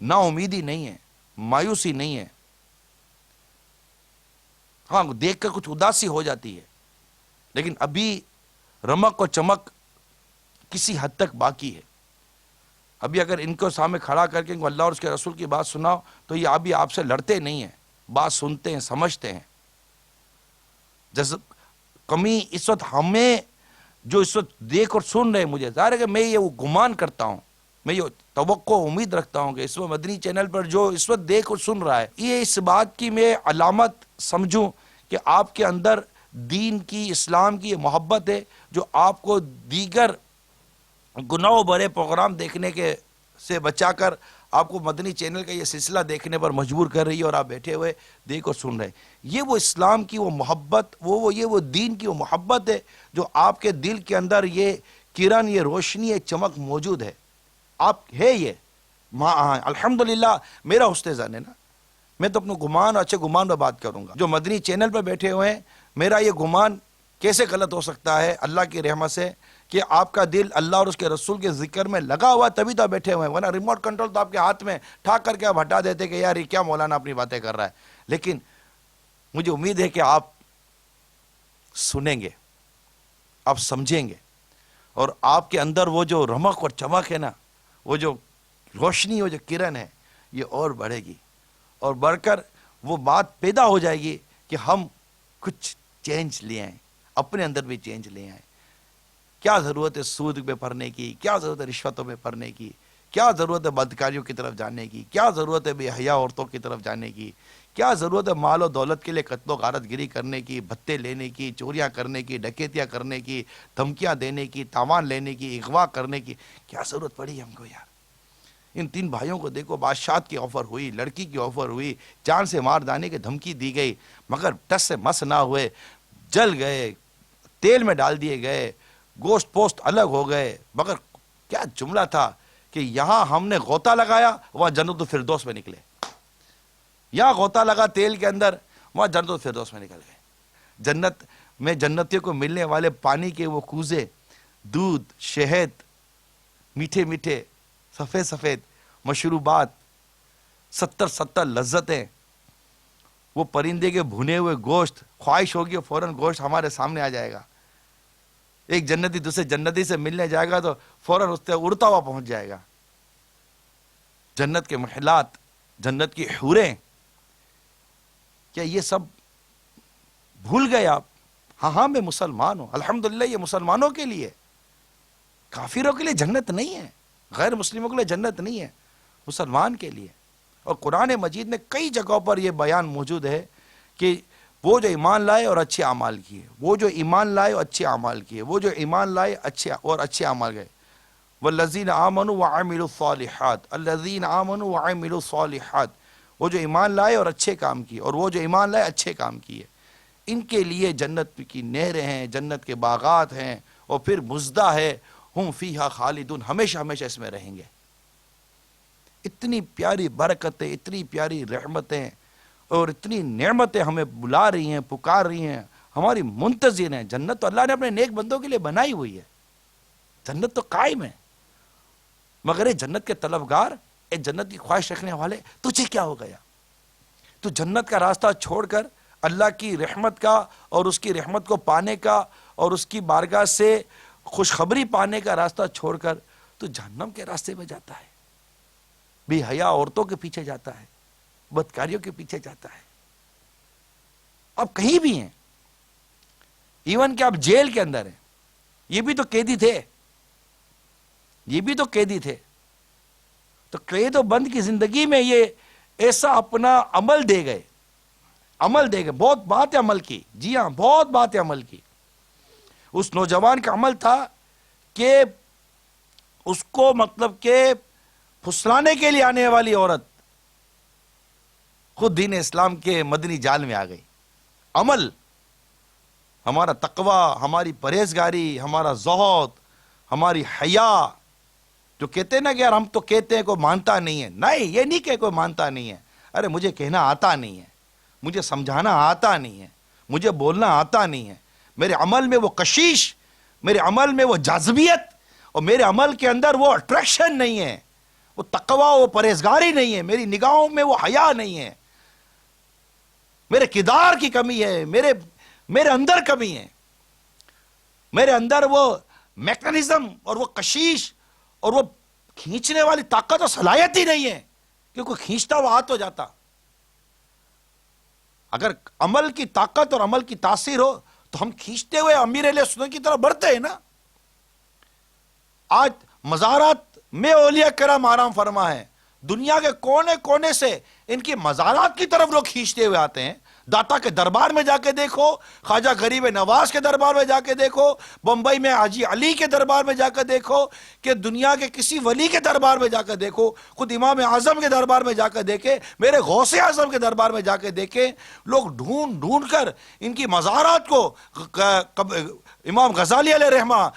نا امیدی نہیں ہے، مایوسی نہیں ہے. ہاں دیکھ کر کچھ اداسی ہو جاتی ہے لیکن ابھی رمق اور چمک کسی حد تک باقی ہے. ابھی اگر ان کو سامنے کھڑا کر کے اللہ اور اس کے رسول کی بات سناؤ تو یہ ابھی آپ سے لڑتے نہیں ہیں، بات سنتے ہیں، سمجھتے ہیں. کمی اس وقت ہمیں جو اس وقت دیکھ اور سن رہے ہیں، مجھے ظاہر ہے کہ میں یہ وہ گمان کرتا ہوں، میں یہ توقع امید رکھتا ہوں کہ اس وقت مدنی چینل پر جو اس وقت دیکھ اور سن رہا ہے، یہ اس بات کی میں علامت سمجھوں کہ آپ کے اندر دین کی، اسلام کی یہ محبت ہے جو آپ کو دیگر گناہوں بھرے پروگرام دیکھنے کے سے بچا کر آپ کو مدنی چینل کا یہ سلسلہ دیکھنے پر مجبور کر رہی ہے اور آپ بیٹھے ہوئے دیکھ اور سن رہے ہیں. یہ وہ اسلام کی وہ محبت، یہ وہ دین کی وہ محبت ہے جو آپ کے دل کے اندر یہ کرن، یہ روشنی، یہ چمک موجود ہے. آپ ہے یہ الحمدللہ میرا حسن ظن ہے نا، میں تو اپنے گمان اور اچھے گمان پہ بات کروں گا. جو مدنی چینل پہ بیٹھے ہوئے ہیں، میرا یہ گمان کیسے غلط ہو سکتا ہے اللہ کی رحمت سے کہ آپ کا دل اللہ اور اس کے رسول کے ذکر میں لگا ہوا، تبھی تو آپ بیٹھے ہوئے ہیں، ورنہ ریموٹ کنٹرول تو آپ کے ہاتھ میں، ٹھاک کر کے آپ ہٹا دیتے کہ یار یہ کیا مولانا اپنی باتیں کر رہا ہے. لیکن مجھے امید ہے کہ آپ سنیں گے، آپ سمجھیں گے، اور آپ کے اندر وہ جو رمق اور چمک ہے نا، وہ جو روشنی، وہ جو کرن ہے، یہ اور بڑھے گی، اور بڑھ کر وہ بات پیدا ہو جائے گی کہ ہم کچھ چینج لے آئیں، اپنے اندر بھی چینج لے آئیں. کیا ضرورت ہے سود پہ پڑھنے کی، کیا ضرورت ہے رشوتوں پہ پڑھنے کی، کیا ضرورت ہے بدکاریوں کی طرف جانے کی، کیا ضرورت ہے بے حیا عورتوں کی طرف جانے کی، کیا ضرورت ہے مال و دولت کے لیے قتل و غارت گری کرنے کی، بھتے لینے کی، چوریاں کرنے کی، ڈکیتیاں کرنے کی، دھمکیاں دینے کی، تاوان لینے کی، اغوا کرنے کی، کیا ضرورت پڑی ہم کو یار. ان 3 بھائیوں کو دیکھو، بادشاہت کی آفر ہوئی، لڑکی کی آفر ہوئی، جان سے مار دانے کی دھمکی دی گئی، مگر ٹس سے مس نہ ہوئے، جل گئے، تیل میں ڈال دیے گئے، گوشت پوست الگ ہو گئے. مگر کیا جملہ تھا کہ یہاں ہم نے غوطہ لگایا، وہاں جنت الفردوس میں نکلے. یہاں غوطہ لگا تیل کے اندر، وہاں جنت الفردوس میں نکل گئے. جنت میں جنتیوں کو ملنے والے پانی کے وہ کوزے، دودھ، شہد، میٹھے میٹھے سفید سفید مشروبات، 70 لذتیں، وہ پرندے کے بھنے ہوئے گوشت، خواہش ہوگی فوراً گوشت ہمارے سامنے آ جائے گا. ایک جنتی دوسرے جنتی سے ملنے جائے گا تو فوراً اس سے اڑتا ہوا پہنچ جائے گا. جنت کے محلات، جنت کی حوریں، کیا یہ سب بھول گئے آپ؟ ہاں میں مسلمان ہوں، الحمدللہ یہ مسلمانوں کے لیے، کافروں کے لیے جنت نہیں ہے، غیر مسلموں کے لیے جنت نہیں ہے، مسلمان کے لیے. اور قرآن مجید میں کئی جگہوں پر یہ بیان موجود ہے کہ وہ جو ایمان لائے اور اچھے اعمال کیے، وہ جو ایمان لائے اور اچھے اعمال کیے، وہ جو ایمان لائے اچھے اعمال گئے. والذین آمنوا وعملوا الصالحات، الذین آمنوا وعملوا الصالحات، وہ جو ایمان لائے اور اچھے کام کیے، اور وہ جو ایمان لائے اچھے کام کیے، ان کے لیے جنت کی نہریں ہیں، جنت کے باغات ہیں، اور پھر مزدہ ہے، ہم فیہا خالدون، ہمیشہ ہمیشہ اس میں رہیں گے. اتنی پیاری برکتیں، اتنی پیاری رحمتیں اور اتنی نعمتیں ہمیں بلا رہی ہیں، پکار رہی ہیں، ہماری منتظر ہیں. جنت تو اللہ نے اپنے نیک بندوں کے لیے بنائی ہوئی ہے، جنت تو قائم ہے. مگر اے جنت کے طلبگار، اے جنت کی خواہش رکھنے والے، تجھے کیا ہو گیا؟ تو جنت کا راستہ چھوڑ کر اللہ کی رحمت کا اور اس کی رحمت کو پانے کا اور اس کی بارگاہ سے خوشخبری پانے کا راستہ چھوڑ کر تو جہنم کے راستے میں جاتا ہے، بے حیا عورتوں کے پیچھے جاتا ہے، بدکاریوں کے پیچھے جاتا ہے. اب کہیں بھی ہیں، ایون کہ آپ جیل کے اندر ہیں، یہ بھی تو قیدی تھے، یہ بھی تو قیدی تھے. تو قید و بند کی زندگی میں یہ ایسا اپنا عمل دے گئے، بہت باتیں عمل کی. جی ہاں، بہت باتیں عمل کی. اس نوجوان کا عمل تھا کہ اس کو مطلب کہ پھسلانے کے لیے آنے والی عورت خود دین اسلام کے مدنی جال میں آ گئی. عمل، ہمارا تقوی، ہماری پرہیزگاری، ہمارا زہد، ہماری حیا، جو کہتے ہیں نا کہ یار ہم تو کہتے ہیں کوئی مانتا نہیں ہے. نہیں، یہ نہیں کہ کوئی مانتا نہیں ہے. ارے مجھے کہنا آتا نہیں ہے، مجھے سمجھانا آتا نہیں ہے، مجھے بولنا آتا نہیں ہے. میرے عمل میں وہ کشش، میرے عمل میں وہ جاذبیت، اور میرے عمل کے اندر وہ اٹریکشن نہیں ہے، وہ تقوی، وہ پرہیزگاری نہیں ہے، میری نگاہوں میں وہ حیا نہیں ہے، میرے کردار کی کمی ہے، میرے اندر کمی ہے، میرے اندر وہ میکنزم اور وہ کشش اور وہ کھینچنے والی طاقت اور صلاحیت ہی نہیں ہے کہ کوئی کھینچتا وہ ہاتھ ہو جاتا. اگر عمل کی طاقت اور عمل کی تاثیر ہو تو ہم کھینچتے ہوئے امیر علیہ السلام کی طرف بڑھتے ہیں نا. آج مزارات میں اولیاء کرام آرام فرما ہے، دنیا کے کونے کونے سے ان کی مزارات کی طرف لوگ کھینچتے ہوئے آتے ہیں. داتا کے دربار میں جا کے دیکھو، خواجہ غریب نواز کے دربار میں جا کے دیکھو، بمبئی میں حاجی علی کے دربار میں جا کے دیکھو، کہ دنیا کے کسی ولی کے دربار میں جا کے دیکھو، خود امام اعظم کے دربار میں جا کے دیکھے، میرے غوث اعظم کے دربار میں جا کے دیکھے. لوگ ڈھونڈ ڈھونڈ کر ان کی مزارات کو، امام غزالی علیہ رحمہ،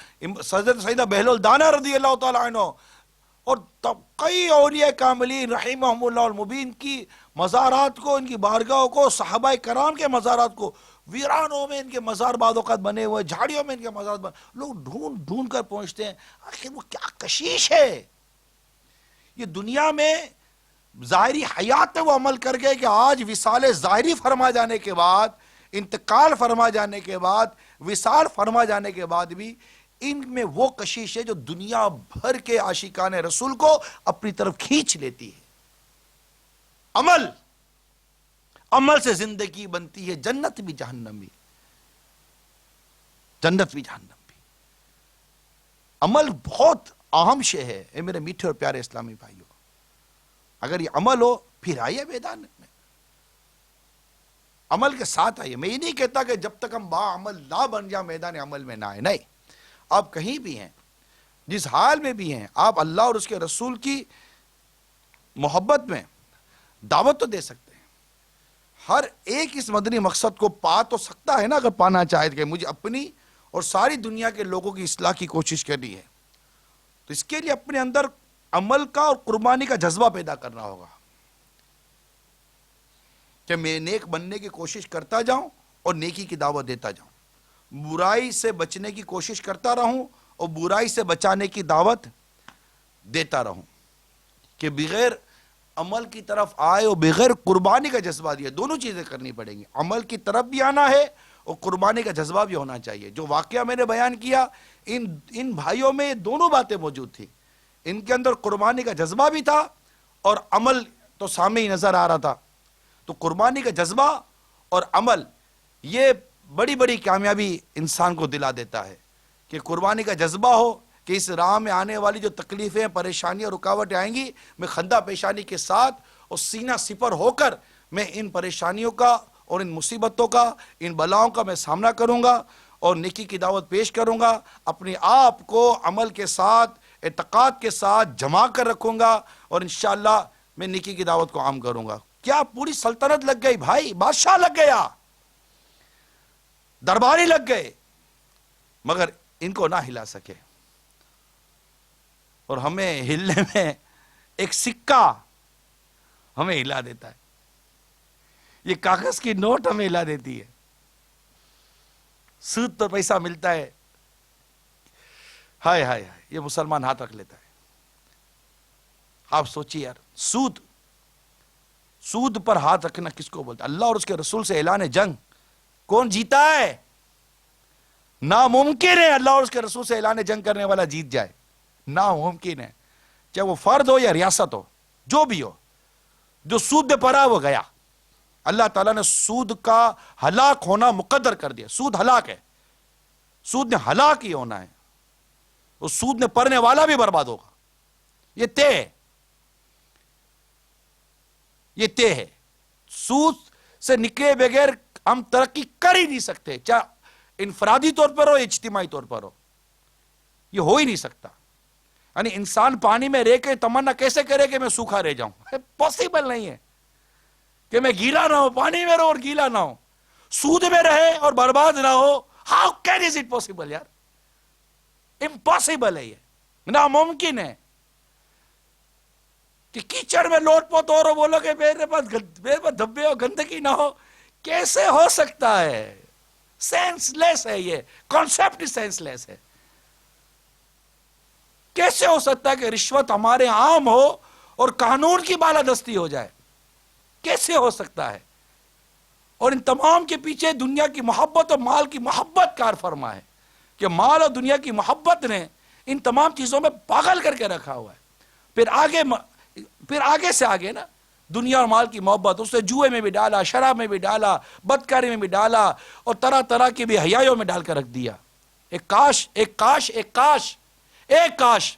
سیدنا بہلول دانا رضی اللہ تعالیٰ عنہ، اور کئی اولیاء کاملین رحمہم اللہ المبین کی مزارات کو، ان کی بارگاہوں کو، صحابہ کرام کے مزارات کو، ویرانوں میں ان کے مزار بعض اوقات بنے ہوئے، جھاڑیوں میں ان کے مزار بنے، لوگ ڈھونڈ ڈھونڈ کر پہنچتے ہیں. آخر وہ کیا کشش ہے. یہ دنیا میں ظاہری حیات پہ وہ عمل کر گئے کہ آج وصال ظاہری فرما جانے کے بعد، انتقال فرما جانے کے بعد، وصال فرما جانے کے بعد بھی ان میں وہ کشش ہے جو دنیا بھر کے عاشقان رسول کو اپنی طرف کھینچ لیتی ہے. عمل سے زندگی بنتی ہے، جنت بھی جہنم بھی، جنت بھی جہنم بھی. عمل بہت اہم شے ہے. اے میرے میٹھے اور پیارے اسلامی بھائیوں، اگر یہ عمل ہو پھر آئیے میدان میں، عمل کے ساتھ آئیے. میں یہ نہیں کہتا کہ جب تک ہم با عمل نہ بن جائیں میدان عمل میں نہ آئے. نہیں، آپ کہیں بھی ہیں، جس حال میں بھی ہیں، آپ اللہ اور اس کے رسول کی محبت میں دعوت تو دے سکتے ہیں. ہر ایک اس مدنی مقصد کو پا تو سکتا ہے نا، اگر پانا چاہے کہ مجھے اپنی اور ساری دنیا کے لوگوں کی اصلاح کی کوشش کرنی ہے، تو اس کے لیے اپنے اندر عمل کا اور قربانی کا جذبہ پیدا کرنا ہوگا کہ میں نیک بننے کی کوشش کرتا جاؤں اور نیکی کی دعوت دیتا جاؤں، برائی سے بچنے کی کوشش کرتا رہوں اور برائی سے بچانے کی دعوت دیتا رہوں. کہ بغیر عمل کی طرف آئے اور بغیر قربانی کا جذبہ دیا، دونوں چیزیں کرنی پڑیں گی. عمل کی طرف بھی آنا ہے اور قربانی کا جذبہ بھی ہونا چاہیے. جو واقعہ میں نے بیان کیا، ان بھائیوں میں یہ دونوں باتیں موجود تھی. ان کے اندر قربانی کا جذبہ بھی تھا اور عمل تو سامنے ہی نظر آ رہا تھا. تو قربانی کا جذبہ اور عمل یہ بڑی بڑی کامیابی انسان کو دلا دیتا ہے. کہ قربانی کا جذبہ ہو کہ اس راہ میں آنے والی جو تکلیفیں، پریشانیاں، رکاوٹیں آئیں گی، میں خندہ پیشانی کے ساتھ اور سینہ سپر ہو کر میں ان پریشانیوں کا اور ان مصیبتوں کا، ان بلاؤں کا میں سامنا کروں گا اور نیکی کی دعوت پیش کروں گا. اپنے آپ کو عمل کے ساتھ، اعتقاد کے ساتھ جما کر رکھوں گا اور انشاءاللہ میں نیکی کی دعوت کو عام کروں گا. کیا پوری سلطنت لگ گئی بھائی، بادشاہ لگ گیا، درباری لگ گئے، مگر ان کو نہ ہلا سکے. اور ہمیں ہلنے میں ایک سکہ ہمیں ہلا دیتا ہے، یہ کاغذ کی نوٹ ہمیں ہلا دیتی ہے. سود پر پیسہ ملتا ہے، ہائے ہائے ہائے، یہ مسلمان ہاتھ رکھ لیتا ہے. آپ سوچیے یار، سود پر ہاتھ رکھنا کس کو بولتا ہے؟ اللہ اور اس کے رسول سے اعلان جنگ کون جیتا ہے؟ ناممکن ہے اللہ اور اس کے رسول سے اعلان جنگ کرنے والا جیت جائے، ناممکن ہے. چاہے وہ فرد ہو یا ریاست ہو، جو بھی ہو، جو سود پہ پڑا وہ گیا. اللہ تعالیٰ نے سود کا ہلاک ہونا مقدر کر دیا. سود ہلاک ہے، سود نے ہلاک ہی ہونا ہے. اس سود نے پڑھنے والا بھی برباد ہوگا. یہ طے ہے، یہ طے ہے. سود سے نکلے بغیر ہم ترقی کر ہی نہیں سکتے، چاہے انفرادی طور پر ہو، اجتماعی طور پر ہو. یہ ہو ہی نہیں سکتا. یعنی انسان پانی میں رہ کے تمنا کیسے کرے کہ میں سوکھا رہ جاؤں؟ پاسبل نہیں ہے کہ میں گیلا نہ ہو، پانی میں رہو اور گیلا نہ ہو، سود میں رہے اور برباد نہ ہو. How can is it possible یار؟ امپاسبل ہے، یہ ناممکن ہے. کہ کیچڑ میں لوٹ پوت ہو اور بولو کہ میرے پاس دھبے ہو، گندگی نہ ہو، کیسے ہو سکتا ہے؟ سینس لیس ہے، یہ کانسیپٹ سینس لیس ہے. کیسے ہو سکتا ہے کہ رشوت ہمارے عام ہو اور قانون کی بالادستی ہو جائے؟ کیسے ہو سکتا ہے؟ اور ان تمام کے پیچھے دنیا کی محبت اور مال کی محبت کار فرما ہے کہ مال اور دنیا کی محبت نے ان تمام چیزوں میں پاگل کر کے رکھا ہوا ہے. پھر آگے سے آگے نا دنیا اور مال کی محبت اس نے جوئے میں بھی ڈالا، شراب میں بھی ڈالا، بدکاری میں بھی ڈالا اور طرح طرح کی بھی حیائیوں میں ڈال کر رکھ دیا. ایک کاش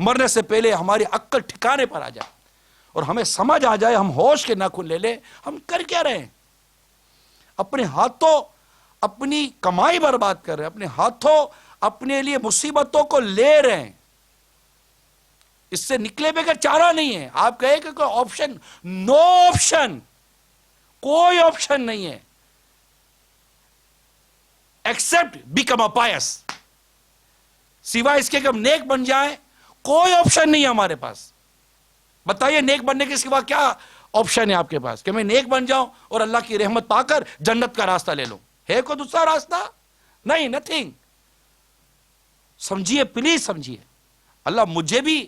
مرنے سے پہلے ہماری عقل ٹھکانے پر آ جائے اور ہمیں سمجھ آ جائے، ہم ہوش کے ناخن لے لیں، ہم کر کیا رہے ہیں؟ اپنے ہاتھوں اپنی کمائی برباد کر رہے ہیں، اپنے ہاتھوں اپنے لیے مصیبتوں کو لے رہے ہیں. اس سے نکلے بغیر چارہ نہیں ہے. آپ کہیں کہ کوئی آپشن، نو آپشن، کوئی آپشن نہیں ہے ایکسپٹ بیکم اے پائس. سوائے اس کے کہ ہم نیک بن جائیں، کوئی آپشن نہیں ہے ہمارے پاس. بتائیے نیک بننے کے سوا کیا آپشن ہے آپ کے پاس کہ میں نیک بن جاؤں اور اللہ کی رحمت پا کر جنت کا راستہ لے لوں؟ ہے کوئی دوسرا راستہ؟ نہیں، نتھنگ. سمجھیے، پلیز سمجھیے. اللہ مجھے بھی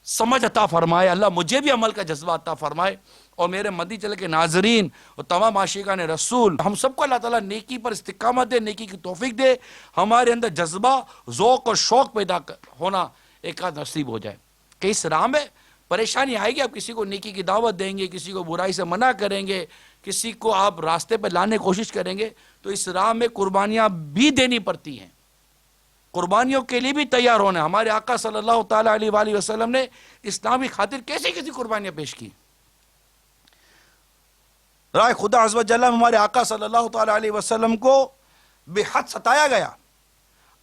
سمجھ عطا فرمائے، اللہ مجھے بھی عمل کا جذبہ عطا فرمائے، اور میرے مدنی چینل کے ناظرین اور تمام عاشقان رسول، ہم سب کو اللہ تعالیٰ نیکی پر استقامت دے، نیکی کی توفیق دے، ہمارے اندر جذبہ، ذوق اور شوق پیدا ہونا ایک آدھ نصیب ہو جائے کہ اس راہ میں پریشانی آئے گی، آپ کسی کو نیکی کی دعوت دیں گے، کسی کو برائی سے منع کریں گے، کسی کو آپ راستے پہ لانے کی کوشش کریں گے، تو اس راہ میں قربانیاں بھی دینی پڑتی ہیں. قربانیوں کے لیے بھی تیار ہونا. ہمارے آقا صلی اللہ تعالیٰ علیہ وآلہ وسلم نے اسلام کی خاطر کیسی قربانیاں پیش کی. رائے خدا عز و جل میں ہمارے آقا صلی اللہ تعالیٰ علیہ وسلم کو بے حد ستایا گیا.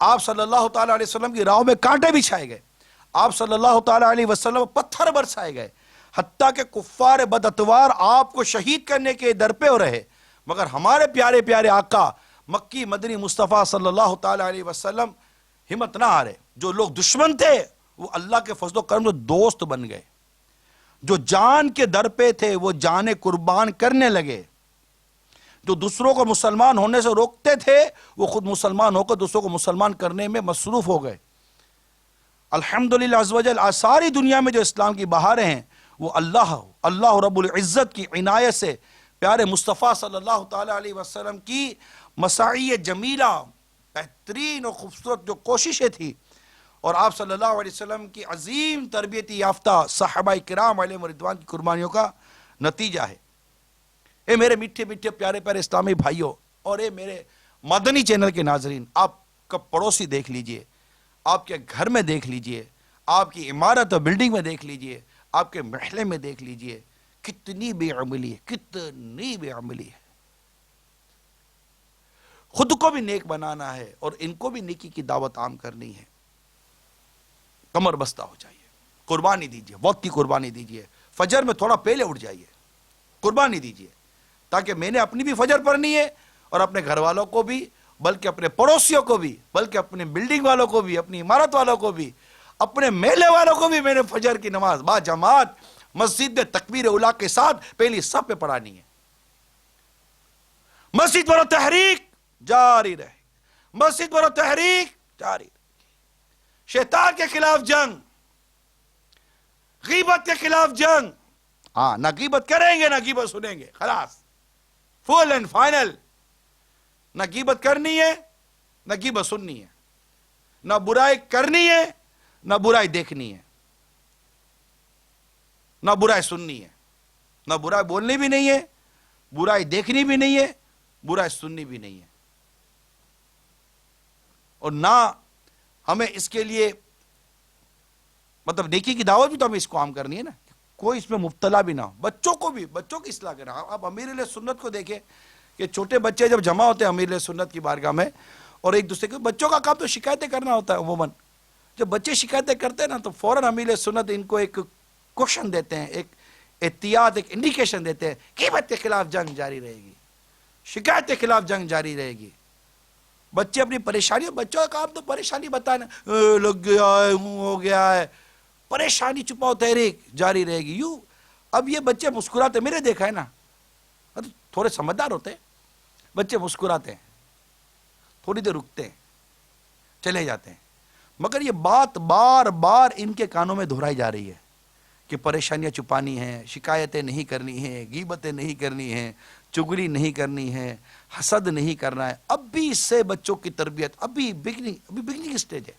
آپ صلی اللہ تعالیٰ علیہ وسلم کی راہوں میں کانٹے بچھائے گئے، آپ صلی اللہ تعالیٰ علیہ وسلم پتھر برسائے گئے، حتیٰ کہ کفار بداتوار آپ کو شہید کرنے کے در پہ ہو رہے. مگر ہمارے پیارے پیارے آقا مکی مدنی مصطفیٰ صلی اللہ تعالیٰ علیہ وسلم ہمت نہ ہارے. جو لوگ دشمن تھے وہ اللہ کے فضل و کرم سے دوست بن گئے. جو جان کے در پہ تھے وہ جانیں قربان کرنے لگے. جو دوسروں کو مسلمان ہونے سے روکتے تھے وہ خود مسلمان ہو کر دوسروں کو مسلمان کرنے میں مصروف ہو گئے. الحمدللہ عز و جل آج ساری دنیا میں جو اسلام کی بہاریں ہیں وہ اللہ رب العزت کی عنایت سے پیارے مصطفیٰ صلی اللہ تعالیٰ علیہ وسلم کی مساعی جمیلہ، بہترین اور خوبصورت جو کوششیں تھی، اور آپ صلی اللہ علیہ وسلم کی عظیم تربیتی یافتہ صحابہ کرام علیہ رضوان کی قربانیوں کا نتیجہ ہے. اے میرے میٹھے میٹھے پیارے پیارے اسلامی بھائیوں، اور اے میرے مدنی چینل کے ناظرین، آپ کا پڑوسی دیکھ لیجئے، آپ کے گھر میں دیکھ لیجئے، آپ کی عمارت اور بلڈنگ میں دیکھ لیجئے، آپ کے محلے میں دیکھ لیجئے، کتنی بے عملی ہے، کتنی بے عملی ہے. خود کو بھی نیک بنانا ہے اور ان کو بھی نیکی کی دعوت عام کرنی ہے. کمر بستہ ہو جائیے، قربانی دیجئے، وقت کی قربانی دیجئے. فجر میں تھوڑا پہلے اٹھ جائیے، قربانی دیجئے، تاکہ میں نے اپنی بھی فجر پڑھنی ہے اور اپنے گھر والوں کو بھی، بلکہ اپنے پڑوسیوں کو بھی، بلکہ اپنے بلڈنگ والوں کو بھی، اپنی عمارت والوں کو بھی، اپنے میلے والوں کو بھی میں نے فجر کی نماز با جماعت مسجد میں تکبیر اولیٰ کے ساتھ پہلی صف پہ پڑھانی ہے. مسجد پر تحریک جاری رہے، مسجد پر تحریک جاری رہے. شیطان کے خلاف جنگ، غیبت کے خلاف جنگ. ہاں، نہ غیبت کریں گے نہ غیبت سنیں گے، خلاص، فل اینڈ فائنل. نہ غیبت کرنی ہے نہ غیبت سننی ہے، نہ برائی کرنی ہے نہ برائی دیکھنی ہے، نہ برائی سننی ہے، نہ برائی بولنی بھی نہیں ہے، برائی دیکھنی بھی نہیں ہے، برائی سننی بھی نہیں ہے. اور نہ ہمیں اس کے لیے مطلب نیکی کی دعوت بھی تو ہمیں اس کو عام کرنی ہے نا، کوئی اس میں مبتلا بھی نہ ہو. بچوں کو بھی، بچوں کی اصلاح کرنا. آپ امیر اہل سنت کو دیکھیں کہ چھوٹے بچے جب جمع ہوتے ہیں امیر اہل سنت کی بارگاہ میں، اور ایک دوسرے کے، بچوں کا کام تو شکایتیں کرنا ہوتا ہے عموماً. جب بچے شکایتیں کرتے ہیں نا تو فوراً امیر اہل سنت ان کو ایک کوشن دیتے ہیں، ایک احتیاط، ایک انڈیکیشن دیتے ہیں، غیبت کے خلاف جنگ جاری رہے گی، شکایت کے خلاف جنگ جاری رہے گی. بچے اپنی پریشانی، بچوں کا کام تو پریشانی بتانا، لگ گیا ہے، ہو گیا ہے، پریشانی چھپاؤ تحریک جاری رہے گی. یوں اب یہ بچے مسکراتے، میرے دیکھا ہے نا، تھوڑے سمجھدار ہوتے ہیں بچے، مسکراتے ہیں، تھوڑی دیر رکتے ہیں، چلے جاتے ہیں. مگر یہ بات بار بار ان کے کانوں میں دہرائی جا رہی ہے کہ پریشانیاں چھپانی ہیں، شکایتیں نہیں کرنی ہیں، غیبتیں نہیں کرنی ہیں، چگلی نہیں کرنی ہے، حسد نہیں کرنا ہے. اب بھی اس سے بچوں کی تربیت ابھی بگننگ سٹیج ہے.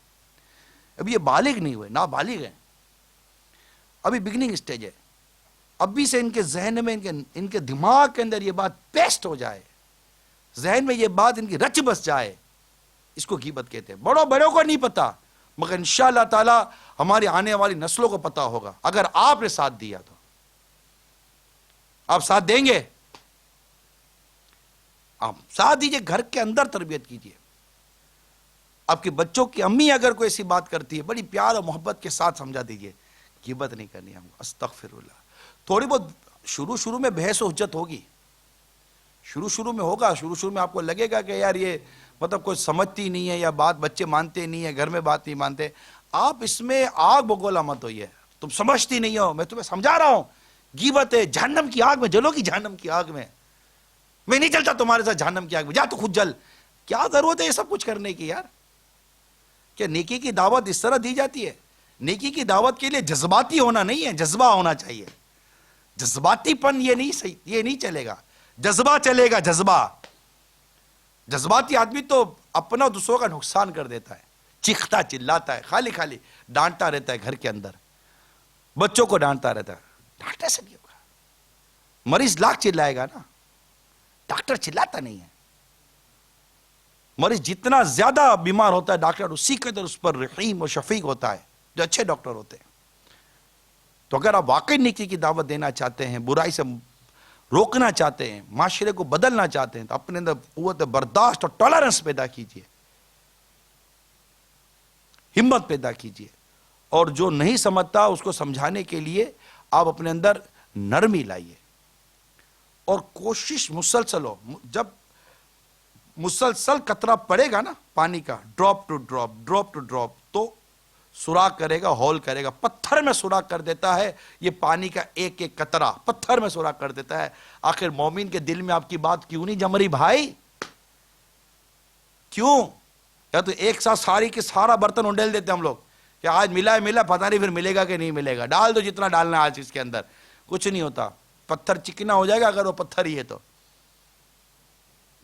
ابھی یہ بالغ نہیں ہوئے، نابالغ ہیں، ابھی بگننگ سٹیج ہے. ابھی سے ان کے ذہن میں، ان کے دماغ کے اندر یہ بات پیسٹ ہو جائے، ذہن میں یہ بات ان کی رچ بس جائے، اس کو غیبت کہتے ہیں. بڑوں کو نہیں پتا، مگر انشاءاللہ تعالی ہماری آنے والی نسلوں کو پتا ہوگا اگر آپ نے ساتھ دیا تو. آپ ساتھ دیں گے؟ آپ ساتھ دیجئے، گھر کے اندر تربیت کیجئے. آپ کے بچوں کی امی اگر کوئی ایسی بات کرتی ہے بڑی پیار اور محبت کے ساتھ سمجھا دیجئے، غیبت نہیں کرنی ہم کو، استغفر اللہ. تھوڑی بہت شروع میں بحث و حجت ہوگی، شروع میں ہوگا، شروع میں آپ کو لگے گا کہ یار یہ مطلب کوئی سمجھتی نہیں ہے، یا بات بچے مانتے نہیں ہیں، گھر میں بات نہیں مانتے. آپ اس میں آگ بگولا مت ہوئیے، تم سمجھتی نہیں ہو، میں تمہیں سمجھا رہا ہوں، غیبت ہے، جہنم کی آگ میں جلو گی، جہنم کی آگ میں نہیں چلتا تمہارے ساتھ جہنم کی آگ میں، جا تو خود جل. کیا ضرورت ہے یہ سب کچھ کرنے کی یار؟ کہ نیکی کی دعوت اس طرح دی جاتی ہے؟ نیکی کی دعوت کے لیے جذباتی ہونا نہیں ہے، جذبہ ہونا چاہیے. جذباتی پن یہ نہیں صحیح، یہ نہیں چلے گا. جذبہ چلے گا، جذبہ. جذباتی آدمی تو اپنا دوسروں کا نقصان کر دیتا ہے، چیختا چلاتا ہے، خالی خالی ڈانٹتا رہتا ہے گھر کے اندر، بچوں کو ڈانٹتا رہتا ہے. ڈانٹنے سے نہیں ہوگا. مریض لاکھ چلائے گا نا، ڈاکٹر چلاتا نہیں ہے. مریض جتنا زیادہ بیمار ہوتا ہے ڈاکٹر اسی قدر اس پر رحیم و شفیق ہوتا ہے، جو اچھے ڈاکٹر ہوتے ہیں. تو اگر آپ واقعی نیکی کی دعوت دینا چاہتے ہیں، برائی سے روکنا چاہتے ہیں، معاشرے کو بدلنا چاہتے ہیں، تو اپنے اندر قوت برداشت اور ٹالرنس پیدا کیجئے، ہمت پیدا کیجئے. اور جو نہیں سمجھتا اس کو سمجھانے کے لیے آپ اپنے اندر نرمی لائیے، اور کوشش مسلسل ہو. جب مسلسل قطرہ پڑے گا نا پانی کا، drop to drop, drop to drop, تو سوراخ کرے گا، ہول کرے گا. پتھر میں سوراخ کر دیتا ہے یہ پانی کا ایک ایک قطرہ، پتھر میں سوراخ کر دیتا ہے. آخر مومن کے دل میں آپ کی بات کیوں نہیں جم رہی بھائی؟ کیوں؟ یا تو ایک ساتھ ساری کے سارا برتن انڈیل دیتے ہم لوگ کہ آج ملا ہے ملا، پتہ نہیں پھر ملے گا کہ نہیں ملے گا، ڈال دو جتنا ڈالنا آج اس کے اندر، کچھ نہیں ہوتا. پتھر چکنا ہو جائے گا اگر وہ پتھر ہی ہے تو،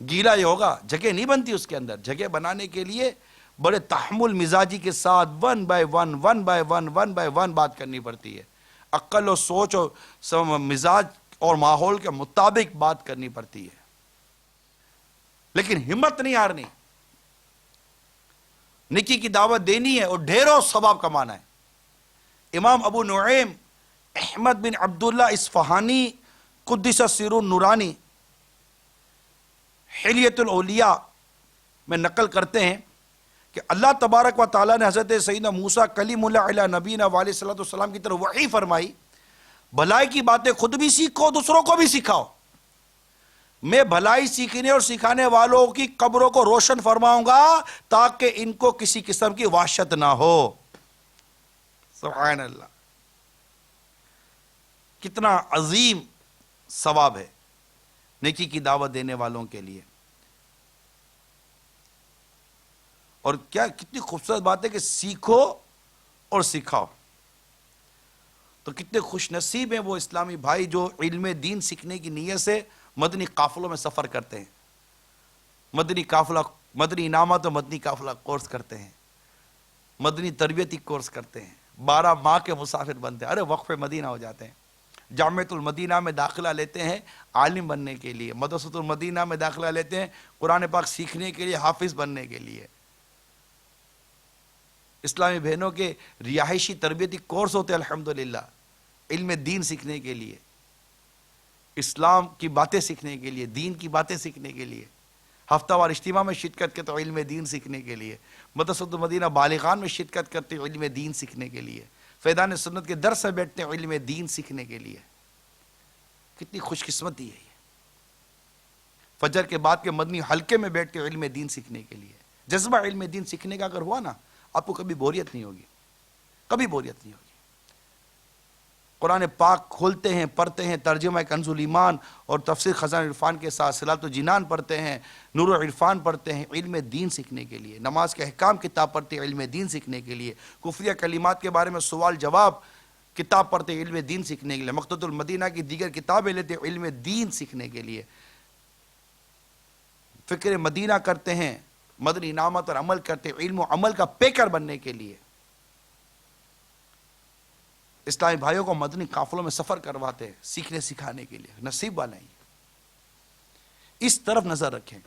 گیلا ہی ہوگا، جگہ نہیں بنتی اس کے اندر. جگہ بنانے کے لیے بڑے تحمل مزاجی کے ساتھ ون بائی ون بات کرنی پڑتی ہے. عقل و سوچ اور مزاج اور ماحول کے مطابق بات کرنی پڑتی ہے. لیکن ہمت نہیں ہارنی، نیکی کی دعوت دینی ہے اور ڈھیروں ثواب کمانا ہے. امام ابو نعیم احمد بن عبداللہ اصفہانی قدس سر نورانی حلیت الاولیاء میں نقل کرتے ہیں کہ اللہ تبارک و تعالیٰ نے حضرت سیدنا موسیٰ کلیم اللہ علیہ نبینا علیہ صلی اللہ علیہ وسلم کی طرف وحی فرمائی، بھلائی کی باتیں خود بھی سیکھو، دوسروں کو بھی سکھاؤ. میں بھلائی سیکھنے اور سکھانے والوں کی قبروں کو روشن فرماؤں گا تاکہ ان کو کسی قسم کی وحشت نہ ہو. سبحان اللہ، کتنا عظیم ثواب ہے نیکی کی دعوت دینے والوں کے لیے. اور کیا کتنی خوبصورت بات ہے کہ سیکھو اور سکھاؤ. تو کتنے خوش نصیب ہیں وہ اسلامی بھائی جو علم دین سیکھنے کی نیت سے مدنی قافلوں میں سفر کرتے ہیں، مدنی قافلہ، مدنی انعامات و مدنی قافلہ کورس کرتے ہیں، مدنی تربیتی کورس کرتے ہیں، 12 ماہ کے مسافر بنتے ہیں. ارے وقف مدینہ ہو جاتے ہیں، جامعۃ المدینہ میں داخلہ لیتے ہیں عالم بننے کے لیے، مدرسۃ المدینہ میں داخلہ لیتے ہیں قرآن پاک سیکھنے کے لیے، حافظ بننے کے لیے. اسلامی بہنوں کے رہائشی تربیتی کورس ہوتے ہیں الحمدللہ، علم دین سیکھنے کے لیے، اسلام کی باتیں سیکھنے کے لیے، دین کی باتیں سیکھنے کے لیے. ہفتہ وار اجتماع میں شرکت کرتے علم دین سیکھنے کے لیے، مدرسۃ المدینہ بالغان میں شرکت کرتے علم دین سیکھنے کے لیے، فیضان سنت کے درس میں بیٹھتے ہیں علم دین سیکھنے کے لیے. کتنی خوش قسمتی ہے یہ. فجر کے بعد کے مدنی حلقے میں بیٹھ کے علم دین سیکھنے کے لیے. جذبہ علم دین سیکھنے کا اگر ہوا نا، آپ کو کبھی بوریت نہیں ہوگی، کبھی بوریت نہیں ہوگی. قرآن پاک کھولتے ہیں، پڑھتے ہیں، ترجمہ کنز الایمان اور تفسیر خزانہ عرفان کے ساتھ صلاۃ الجنان پڑھتے ہیں، نور العرفان پڑھتے ہیں علم دین سیکھنے کے لیے. نماز کے احکام کتاب پڑھتے ہیں علم دین سیکھنے کے لیے. کفریہ کلمات کے بارے میں سوال جواب کتاب پڑھتے ہیں علم دین سیکھنے کے لیے. مقتدى المدینہ کی دیگر کتابیں لیتے ہیں علم دین سیکھنے کے لیے. فکر مدینہ کرتے ہیں، مدنی انعامات اور عمل کرتے ہیں علم و عمل کا پیکر بننے کے لیے. اسلامی بھائیوں کو مدنی قافلوں میں سفر کرواتے ہیں سیکھنے سکھانے کے لیے. نصیب والے ہیں. اس طرف نظر رکھیں